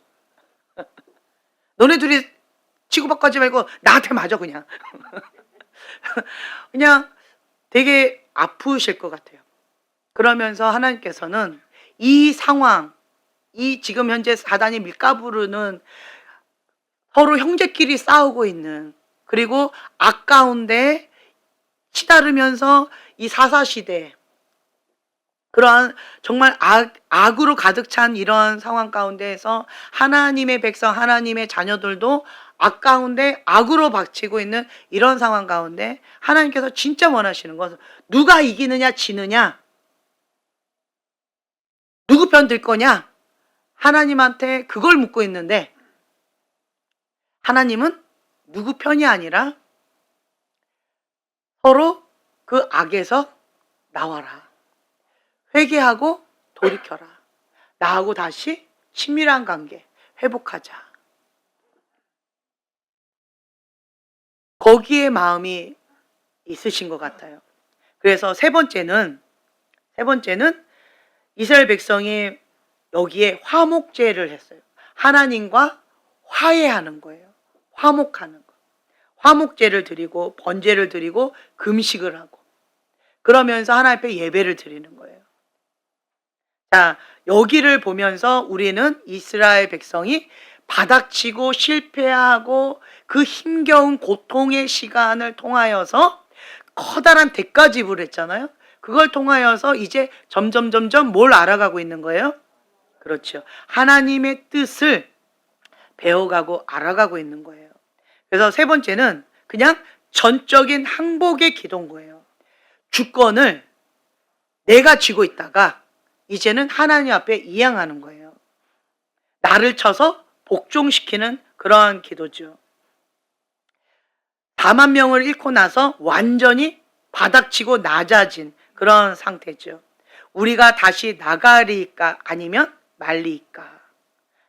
[SPEAKER 1] 너네 둘이 치고받고 하지 말고 나한테 맞아 그냥. 그냥 되게 아프실 것 같아요. 그러면서 하나님께서는 이 상황, 이 지금 현재 사단이 밀가부르는 서로 형제끼리 싸우고 있는 그리고 악 가운데 치다르면서 이 사사시대 그러한 정말 악으로 가득 찬 이런 상황 가운데에서 하나님의 백성, 하나님의 자녀들도 악 가운데 악으로 박치고 있는 이런 상황 가운데 하나님께서 진짜 원하시는 것은 누가 이기느냐 지느냐 누구 편 들 거냐 하나님한테 그걸 묻고 있는데 하나님은 누구 편이 아니라 서로 그 악에서 나와라. 회개하고 돌이켜라. 나하고 다시 친밀한 관계 회복하자. 거기에 마음이 있으신 것 같아요. 그래서 세 번째는 이스라엘 백성이 여기에 화목제를 했어요. 하나님과 화해하는 거예요. 화목하는 거. 화목제를 드리고 번제를 드리고 금식을 하고 그러면서 하나님 앞에 예배를 드리는 거예요. 자, 여기를 보면서 우리는 이스라엘 백성이 바닥치고 실패하고 그 힘겨운 고통의 시간을 통하여서 커다란 대가 지불했잖아요. 그걸 통하여서 이제 점점 뭘 알아가고 있는 거예요? 그렇죠. 하나님의 뜻을 배워가고 알아가고 있는 거예요. 그래서 세 번째는 그냥 전적인 항복의 기도인 거예요. 주권을 내가 쥐고 있다가 이제는 하나님 앞에 이양하는 거예요. 나를 쳐서 복종시키는 그러한 기도죠. 4만 명을 잃고 나서 완전히 바닥치고 낮아진 그런 상태죠. 우리가 다시 나가리까 아니면 말리까.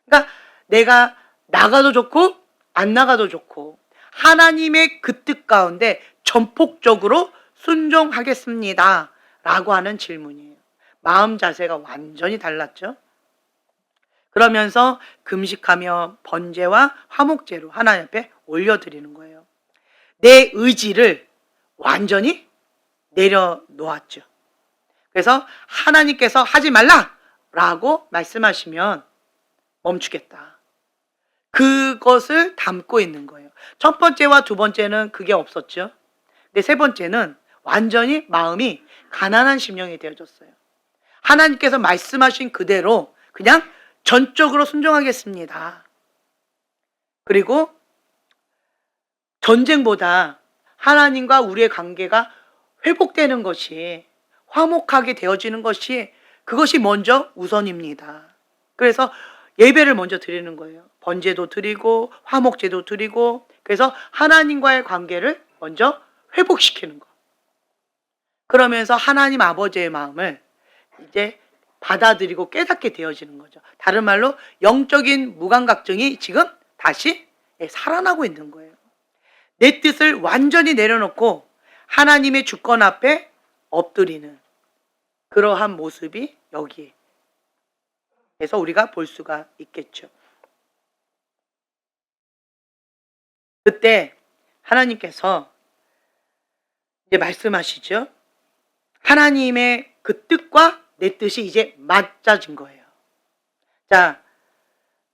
[SPEAKER 1] 그러니까 내가 나가도 좋고 안 나가도 좋고 하나님의 그 뜻 가운데 전폭적으로 순종하겠습니다 라고 하는 질문이에요. 마음 자세가 완전히 달랐죠. 그러면서 금식하며 번제와 화목제로 하나님 앞에 올려드리는 거예요. 내 의지를 완전히 내려놓았죠. 그래서 하나님께서 하지 말라라고 말씀하시면 멈추겠다. 그것을 담고 있는 거예요. 첫 번째와 두 번째는 그게 없었죠. 근데 세 번째는 완전히 마음이 가난한 심령이 되어졌어요. 하나님께서 말씀하신 그대로 그냥 전적으로 순종하겠습니다. 그리고 전쟁보다 하나님과 우리의 관계가 회복되는 것이, 화목하게 되어지는 것이, 그것이 먼저 우선입니다. 그래서 예배를 먼저 드리는 거예요. 번제도 드리고 화목제도 드리고, 그래서 하나님과의 관계를 먼저 회복시키는 거. 그러면서 하나님 아버지의 마음을 이제 받아들이고 깨닫게 되어지는 거죠. 다른 말로 영적인 무감각증이 지금 다시 살아나고 있는 거예요. 내 뜻을 완전히 내려놓고 하나님의 주권 앞에 엎드리는 그러한 모습이 여기에서 우리가 볼 수가 있겠죠. 그때 하나님께서 이제 말씀하시죠. 하나님의 그 뜻과 내 뜻이 이제 맞아진 거예요. 자,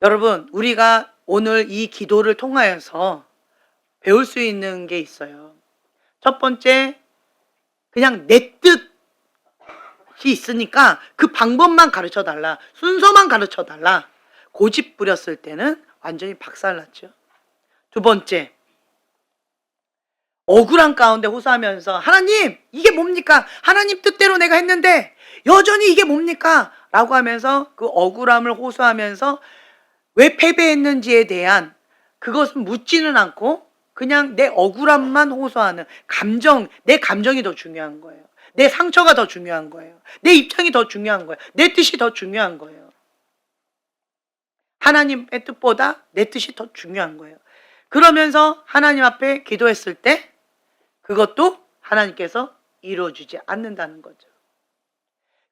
[SPEAKER 1] 여러분, 우리가 오늘 이 기도를 통하여서 배울 수 있는 게 있어요. 첫 번째, 그냥 내 뜻이 있으니까 그 방법만 가르쳐 달라, 순서만 가르쳐 달라, 고집 부렸을 때는 완전히 박살났죠. 두 번째, 억울한 가운데 호소하면서 하나님 이게 뭡니까? 하나님 뜻대로 내가 했는데 여전히 이게 뭡니까? 라고 하면서 그 억울함을 호소하면서 왜 패배했는지에 대한 그것은 묻지는 않고 그냥 내 억울함만 호소하는 감정, 내 감정이 더 중요한 거예요. 내 상처가 더 중요한 거예요. 내 입장이 더 중요한 거예요. 내 뜻이 더 중요한 거예요. 하나님의 뜻보다 내 뜻이 더 중요한 거예요. 그러면서 하나님 앞에 기도했을 때 그것도 하나님께서 이루어주지 않는다는 거죠.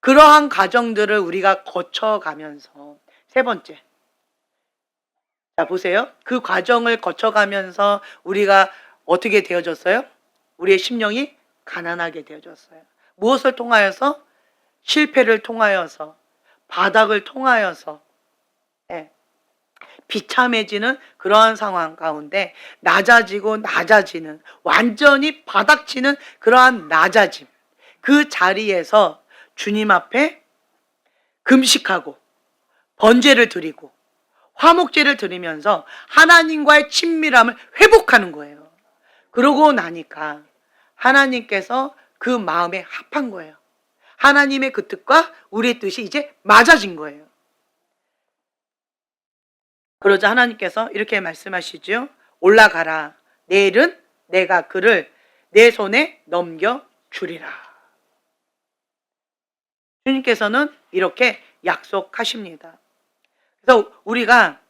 [SPEAKER 1] 그러한 과정들을 우리가 거쳐가면서 세 번째, 자 보세요. 그 과정을 거쳐가면서 우리가 어떻게 되어졌어요? 우리의 심령이 가난하게 되어졌어요. 무엇을 통하여서? 실패를 통하여서, 바닥을 통하여서, 비참해지는 그러한 상황 가운데 낮아지고 낮아지는, 완전히 바닥치는 그러한 낮아짐, 그 자리에서 주님 앞에 금식하고 번제를 드리고 화목제를 드리면서 하나님과의 친밀함을 회복하는 거예요. 그러고 나니까 하나님께서 그 마음에 합한 거예요. 하나님의 그 뜻과 우리의 뜻이 이제 맞아진 거예요. 그러자 하나님께서 이렇게 말씀하시죠. 올라가라. 내일은 내가 그를 내 손에 넘겨주리라. 주님께서는 이렇게 약속하십니다. 그래서 우리가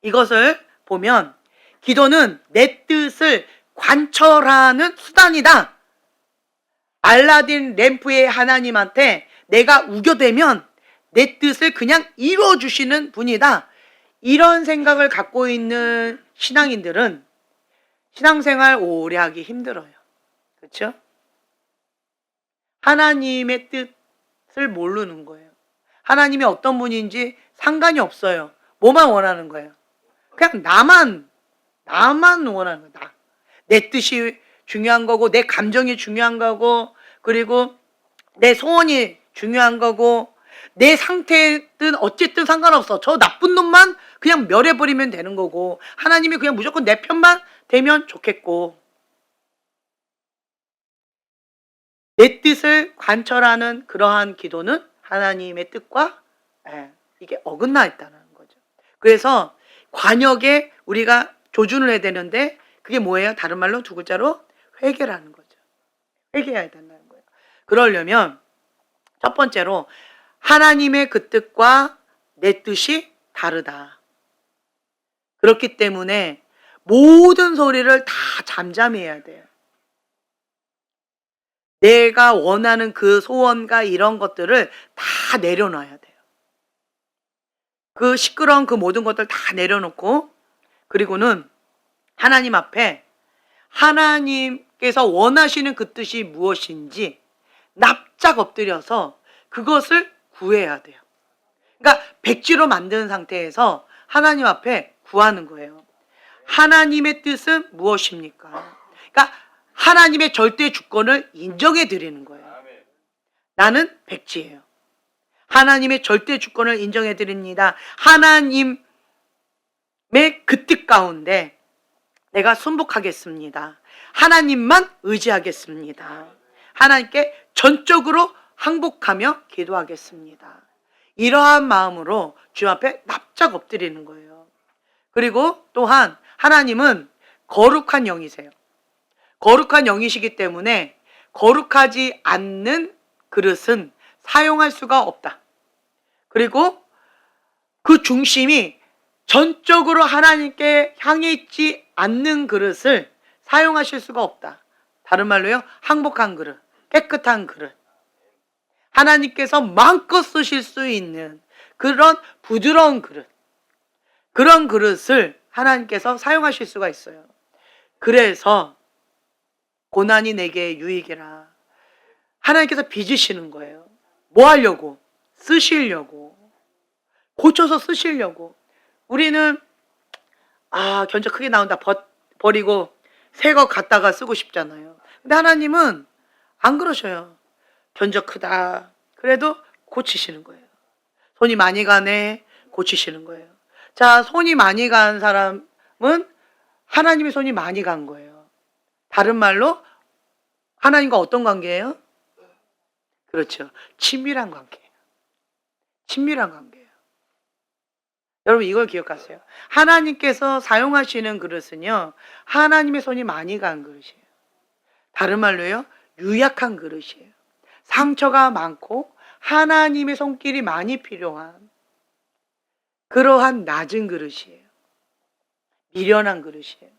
[SPEAKER 1] 이것을 보면 기도는 내 뜻을 관철하는 수단이다. 알라딘 램프의 하나님한테 내가 우겨대면 내 뜻을 그냥 이루어주시는 분이다. 이런 생각을 갖고 있는 신앙인들은 신앙생활 오래 하기 힘들어요. 그렇죠? 하나님의 뜻을 모르는 거예요. 하나님이 어떤 분인지 상관이 없어요. 뭐만 원하는 거예요? 그냥 나만 원하는 거야. 내 뜻이 중요한 거고, 내 감정이 중요한 거고, 그리고 내 소원이 중요한 거고, 내 상태든 어쨌든 상관없어. 저 나쁜 놈만 그냥 멸해버리면 되는 거고, 하나님이 그냥 무조건 내 편만 되면 좋겠고, 내 뜻을 관철하는 그러한 기도는 하나님의 뜻과 이게 어긋나 있다는 거죠. 그래서 관역에 우리가 조준을 해야 되는데 그게 뭐예요? 다른 말로 두 글자로 회개라는 거죠. 회개해야 된다는 거예요. 그러려면 첫 번째로 하나님의 그 뜻과 내 뜻이 다르다. 그렇기 때문에 모든 소리를 다 잠잠해야 돼요. 내가 원하는 그 소원과 이런 것들을 다 내려놔야 돼요. 그 시끄러운 그 모든 것들 다 내려놓고, 그리고는 하나님 앞에 하나님께서 원하시는 그 뜻이 무엇인지 납작 엎드려서 그것을 구해야 돼요. 그러니까 백지로 만든 상태에서 하나님 앞에 구하는 거예요. 하나님의 뜻은 무엇입니까? 그러니까 하나님의 절대 주권을 인정해 드리는 거예요. 나는 백지예요. 하나님의 절대 주권을 인정해 드립니다. 하나님의 그 뜻 가운데 내가 순복하겠습니다. 하나님만 의지하겠습니다. 하나님께 전적으로 항복하며 기도하겠습니다. 이러한 마음으로 주 앞에 납작 엎드리는 거예요. 그리고 또한 하나님은 거룩한 영이세요. 거룩한 영이시기 때문에 거룩하지 않는 그릇은 사용할 수가 없다. 그리고 그 중심이 전적으로 하나님께 향해 있지 않는 그릇을 사용하실 수가 없다. 다른 말로요, 항복한 그릇, 깨끗한 그릇, 하나님께서 마음껏 쓰실 수 있는 그런 부드러운 그릇, 그런 그릇을 하나님께서 사용하실 수가 있어요. 그래서 고난이 내게 유익이라 하나님께서 빚으시는 거예요. 뭐 하려고? 쓰시려고, 고쳐서 쓰시려고. 우리는 견적 크게 나온다 버리고 새 거 갖다가 쓰고 싶잖아요. 근데 하나님은 안 그러셔요. 견적 크다 그래도 고치시는 거예요. 손이 많이 가네, 고치시는 거예요. 자, 손이 많이 간 사람은 하나님의 손이 많이 간 거예요. 다른 말로 하나님과 어떤 관계예요? 그렇죠. 친밀한 관계예요. 친밀한 관계예요. 여러분 이걸 기억하세요. 하나님께서 사용하시는 그릇은요, 하나님의 손이 많이 간 그릇이에요. 다른 말로요, 유약한 그릇이에요. 상처가 많고 하나님의 손길이 많이 필요한 그러한 낮은 그릇이에요. 미련한 그릇이에요.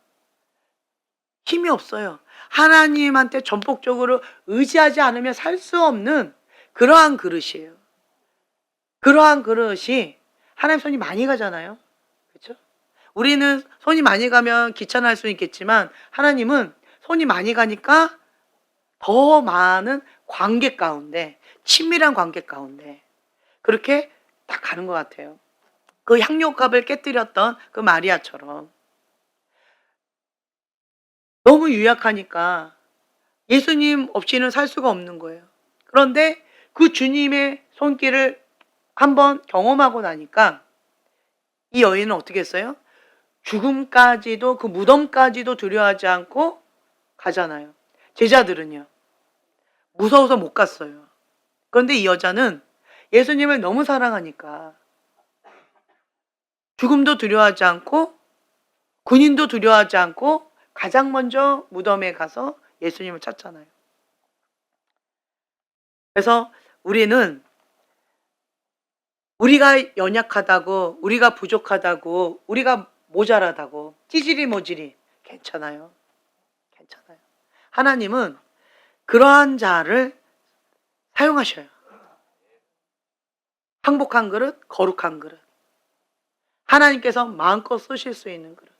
[SPEAKER 1] 힘이 없어요. 하나님한테 전폭적으로 의지하지 않으면 살 수 없는 그러한 그릇이에요. 그러한 그릇이 하나님 손이 많이 가잖아요. 그렇죠? 우리는 손이 많이 가면 귀찮아할 수 있겠지만 하나님은 손이 많이 가니까 더 많은 관계 가운데, 친밀한 관계 가운데 그렇게 딱 가는 것 같아요. 그 향료값을 깨뜨렸던 그 마리아처럼 너무 유약하니까 예수님 없이는 살 수가 없는 거예요. 그런데 그 주님의 손길을 한번 경험하고 나니까 이 여인은 어떻게 했어요? 죽음까지도, 그 무덤까지도 두려워하지 않고 가잖아요. 제자들은요, 무서워서 못 갔어요. 그런데 이 여자는 예수님을 너무 사랑하니까 죽음도 두려워하지 않고 군인도 두려워하지 않고 가장 먼저 무덤에 가서 예수님을 찾잖아요. 그래서 우리는 우리가 연약하다고, 우리가 부족하다고, 우리가 모자라다고 찌질이 모질이 괜찮아요. 괜찮아요. 하나님은 그러한 자를 사용하셔요. 항복한 그릇, 거룩한 그릇, 하나님께서 마음껏 쓰실 수 있는 그릇.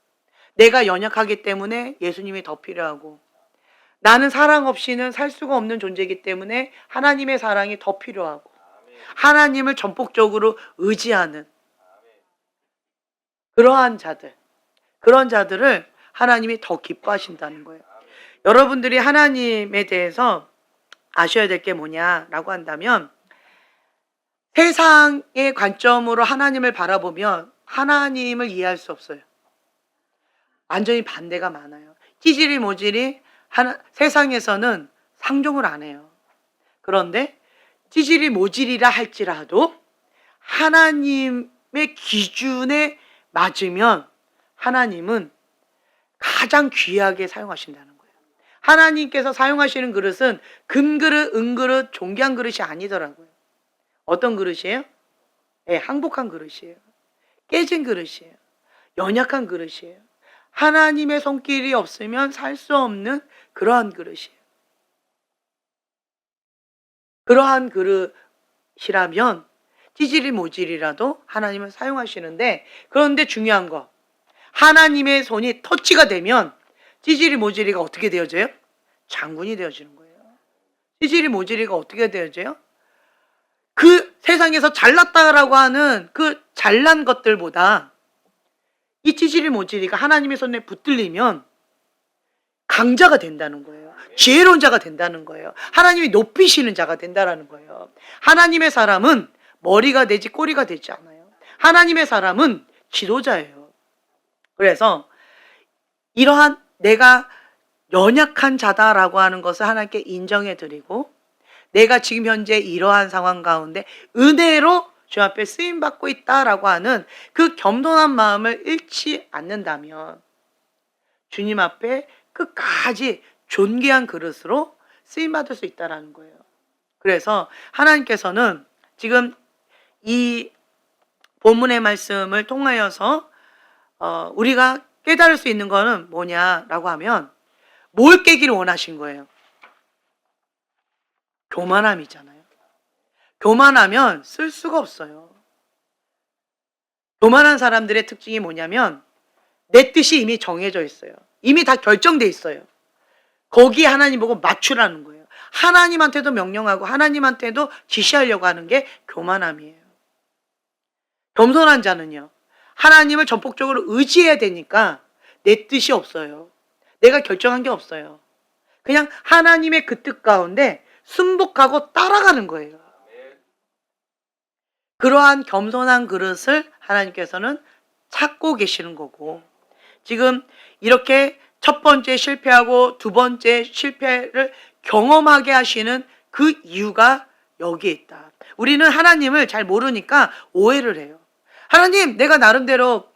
[SPEAKER 1] 내가 연약하기 때문에 예수님이 더 필요하고, 나는 사랑 없이는 살 수가 없는 존재이기 때문에 하나님의 사랑이 더 필요하고, 하나님을 전폭적으로 의지하는 그러한 자들, 그런 자들을 하나님이 더 기뻐하신다는 거예요. 여러분들이 하나님에 대해서 아셔야 될 게 뭐냐라고 한다면, 세상의 관점으로 하나님을 바라보면 하나님을 이해할 수 없어요. 완전히 반대가 많아요. 찌질이 모질이 세상에서는 상종을 안 해요. 그런데 찌질이 모질이라 할지라도 하나님의 기준에 맞으면 하나님은 가장 귀하게 사용하신다는 거예요. 하나님께서 사용하시는 그릇은 금그릇, 은그릇, 존귀한 그릇이 아니더라고요. 어떤 그릇이에요? 네, 항복한 그릇이에요. 깨진 그릇이에요. 연약한 그릇이에요. 하나님의 손길이 없으면 살 수 없는 그러한 그릇이에요. 그러한 그릇이라면 찌질이 모질이라도 하나님은 사용하시는데, 그런데 중요한 거, 하나님의 손이 터치가 되면 찌질이 모질이가 어떻게 되어져요? 장군이 되어지는 거예요. 찌질이 모질이가 어떻게 되어져요? 그 세상에서 잘났다라고 하는 그 잘난 것들보다 이 찌질이 모질이가 하나님의 손에 붙들리면 강자가 된다는 거예요. 지혜로운 자가 된다는 거예요. 하나님이 높이시는 자가 된다는 거예요. 하나님의 사람은 머리가 되지 꼬리가 되지 않아요. 하나님의 사람은 지도자예요. 그래서 이러한 내가 연약한 자다라고 하는 것을 하나님께 인정해 드리고, 내가 지금 현재 이러한 상황 가운데 은혜로 주 앞에 쓰임받고 있다라고 하는 그 겸손한 마음을 잃지 않는다면 주님 앞에 끝까지 존귀한 그릇으로 쓰임받을 수 있다는 거예요. 그래서 하나님께서는 지금 이 본문의 말씀을 통하여서 우리가 깨달을 수 있는 거는 뭐냐라고 하면, 뭘 깨기를 원하신 거예요? 교만함이잖아요. 교만하면 쓸 수가 없어요. 교만한 사람들의 특징이 뭐냐면 내 뜻이 이미 정해져 있어요. 이미 다 결정돼 있어요. 거기에 하나님 보고 맞추라는 거예요. 하나님한테도 명령하고 하나님한테도 지시하려고 하는 게 교만함이에요. 겸손한 자는요, 하나님을 전폭적으로 의지해야 되니까 내 뜻이 없어요. 내가 결정한 게 없어요. 그냥 하나님의 그 뜻 가운데 순복하고 따라가는 거예요. 그러한 겸손한 그릇을 하나님께서는 찾고 계시는 거고, 지금 이렇게 첫 번째 실패하고 두 번째 실패를 경험하게 하시는 그 이유가 여기에 있다. 우리는 하나님을 잘 모르니까 오해를 해요. 하나님, 내가 나름대로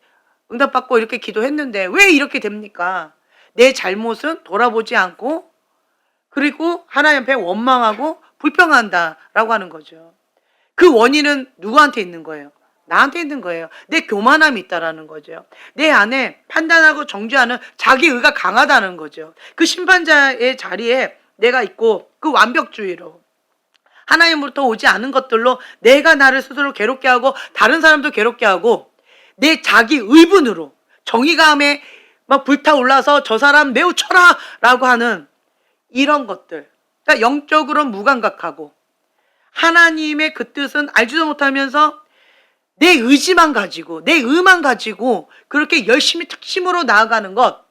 [SPEAKER 1] 응답받고 이렇게 기도했는데 왜 이렇게 됩니까? 내 잘못은 돌아보지 않고, 그리고 하나님 앞에 원망하고 불평한다라고 하는 거죠. 그 원인은 누구한테 있는 거예요? 나한테 있는 거예요. 내 교만함이 있다라는 거죠. 내 안에 판단하고 정죄하는 자기 의가 강하다는 거죠. 그 심판자의 자리에 내가 있고, 그 완벽주의로 하나님으로부터 오지 않은 것들로 내가 나를 스스로 괴롭게 하고 다른 사람도 괴롭게 하고, 내 자기 의분으로 정의감에 막 불타올라서 저 사람 매우 쳐라 라고 하는 이런 것들, 그러니까 영적으로 무감각하고 하나님의 그 뜻은 알지도 못하면서 내 의지만 가지고 내 의만 가지고 그렇게 열심히 특심으로 나아가는 것,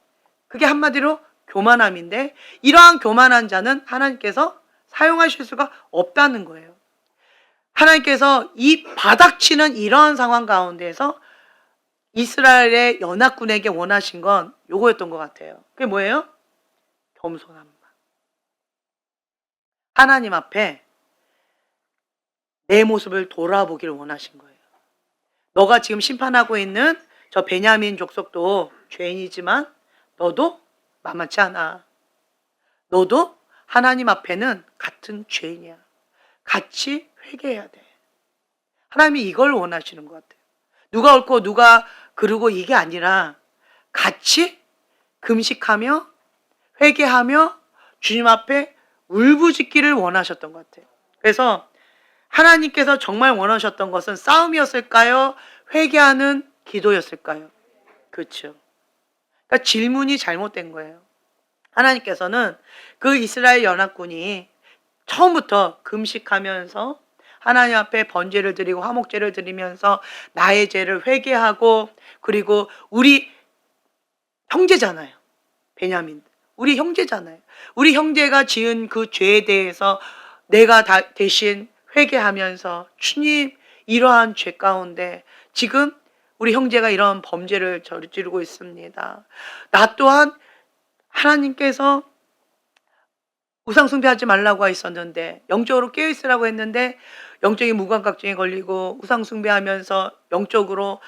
[SPEAKER 1] 그게 한마디로 교만함인데, 이러한 교만한 자는 하나님께서 사용하실 수가 없다는 거예요. 하나님께서 이 바닥치는 이러한 상황 가운데에서 이스라엘의 연합군에게 원하신 건 요거였던 것 같아요. 그게 뭐예요? 겸손함. 하나님 앞에 내 모습을 돌아보기를 원하신 거예요. 너가 지금 심판하고 있는 저 베냐민 족속도 죄인이지만 너도 만만치 않아. 너도 하나님 앞에는 같은 죄인이야. 같이 회개해야 돼. 하나님이 이걸 원하시는 것 같아요. 누가 옳고 누가 그르고 이게 아니라 같이 금식하며 회개하며 주님 앞에 울부짖기를 원하셨던 것 같아요. 그래서 하나님께서 정말 원하셨던 것은 싸움이었을까요? 회개하는 기도였을까요? 그렇죠. 그러니까 질문이 잘못된 거예요. 하나님께서는 그 이스라엘 연합군이 처음부터 금식하면서 하나님 앞에 번제를 드리고 화목제를 드리면서 나의 죄를 회개하고, 그리고 우리 형제잖아요. 베냐민. 우리 형제잖아요. 우리 형제가 지은 그 죄에 대해서 내가 대신 회개하면서, 주님, 이러한 죄 가운데 지금 우리 형제가 이런 범죄를 저지르고 있습니다. 나 또한 하나님께서 우상 숭배하지 말라고 했었는데, 영적으로 깨어있으라고 했는데 영적인 무감각증에 걸리고 우상 숭배하면서 영적으로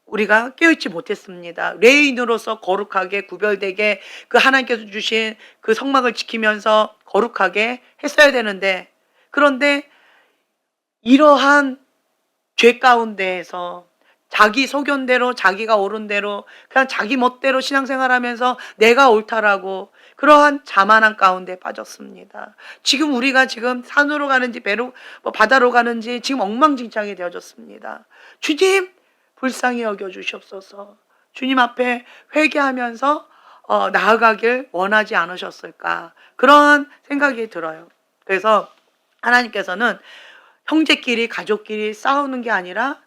[SPEAKER 1] 우리가 깨어있지 못했습니다. 레인으로서 거룩하게 구별되게 그 하나님께서 주신 그 성막을 지키면서 거룩하게 했어야 되는데, 그런데 이러한 죄 가운데에서 자기 소견대로 자기가 옳은 대로 그냥 자기 멋대로 신앙생활하면서 내가 옳다라고 그러한 자만한 가운데 빠졌습니다. 지금 우리가 지금 산으로 가는지 배로 바다로 가는지 지금 엉망진창이 되어졌습니다. 주님 불쌍히 여겨 주시옵소서. 주님 앞에 회개하면서 나아가길 원하지 않으셨을까, 그런 생각이 들어요. 그래서 하나님께서는 형제끼리 가족끼리 싸우는 게 아니라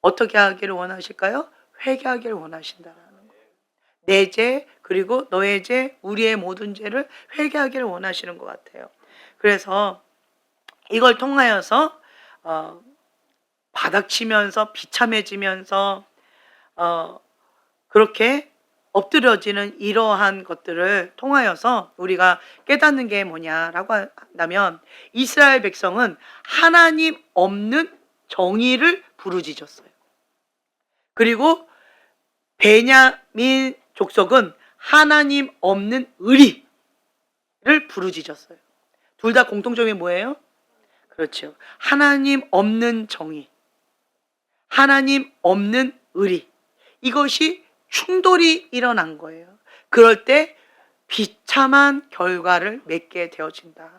[SPEAKER 1] 어떻게 하기를 원하실까요? 회개하기를 원하신다라는 거예요. 내 죄 그리고 너의 죄, 우리의 모든 죄를 회개하기를 원하시는 것 같아요. 그래서 이걸 통하여서 바닥치면서 비참해지면서 그렇게 엎드려지는 이러한 것들을 통하여서 우리가 깨닫는 게 뭐냐라고 한다면, 이스라엘 백성은 하나님 없는 정의를 부르짖었어요. 그리고 베냐민 족속은 하나님 없는 의리를 부르짖었어요. 둘 다 공통점이 뭐예요? 그렇죠. 하나님 없는 정의, 하나님 없는 의리, 이것이 충돌이 일어난 거예요. 그럴 때 비참한 결과를 맺게 되어진다.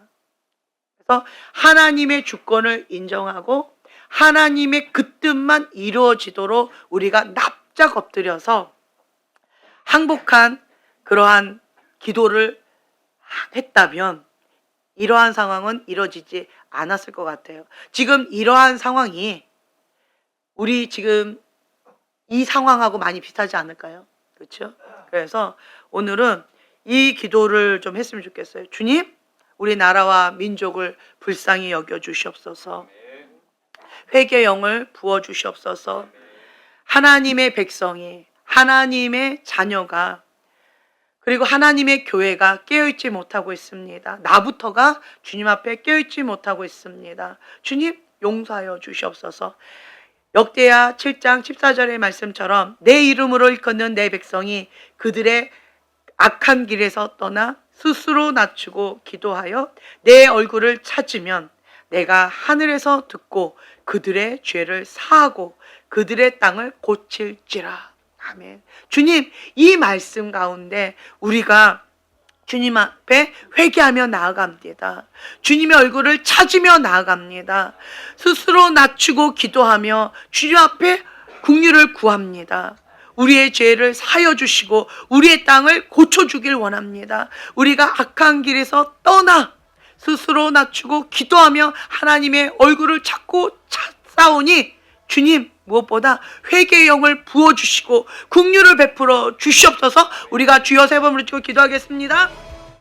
[SPEAKER 1] 그래서 하나님의 주권을 인정하고 하나님의 그 뜻만 이루어지도록 우리가 납작 엎드려서 항복한 그러한 기도를 했다면 이러한 상황은 이루어지지 않았을 것 같아요. 지금 이러한 상황이 우리 지금 이 상황하고 많이 비슷하지 않을까요? 그렇죠? 그래서 오늘은 이 기도를 좀 했으면 좋겠어요. 주님, 우리 나라와 민족을 불쌍히 여겨 주시옵소서. 회개의 영을 부어 주시옵소서. 하나님의 백성이, 하나님의 자녀가, 그리고 하나님의 교회가 깨어있지 못하고 있습니다. 나부터가 주님 앞에 깨어있지 못하고 있습니다. 주님 용서하여 주시옵소서. 역대하 7장 14절의 말씀처럼 내 이름으로 일컫는 내 백성이 그들의 악한 길에서 떠나 스스로 낮추고 기도하여 내 얼굴을 찾으면 내가 하늘에서 듣고 그들의 죄를 사하고 그들의 땅을 고칠지라. 아멘. 주님, 이 말씀 가운데 우리가 주님 앞에 회개하며 나아갑니다. 주님의 얼굴을 찾으며 나아갑니다. 스스로 낮추고 기도하며 주님 앞에 긍휼을 구합니다. 우리의 죄를 사하여 주시고 우리의 땅을 고쳐주길 원합니다. 우리가 악한 길에서 떠나 스스로 낮추고 기도하며 하나님의 얼굴을 찾고 찾사오니 주님 무엇보다 회개의 영을 부어주시고 긍휼을 베풀어 주시옵소서. 우리가 주여 세 번 부르짖고 기도하겠습니다.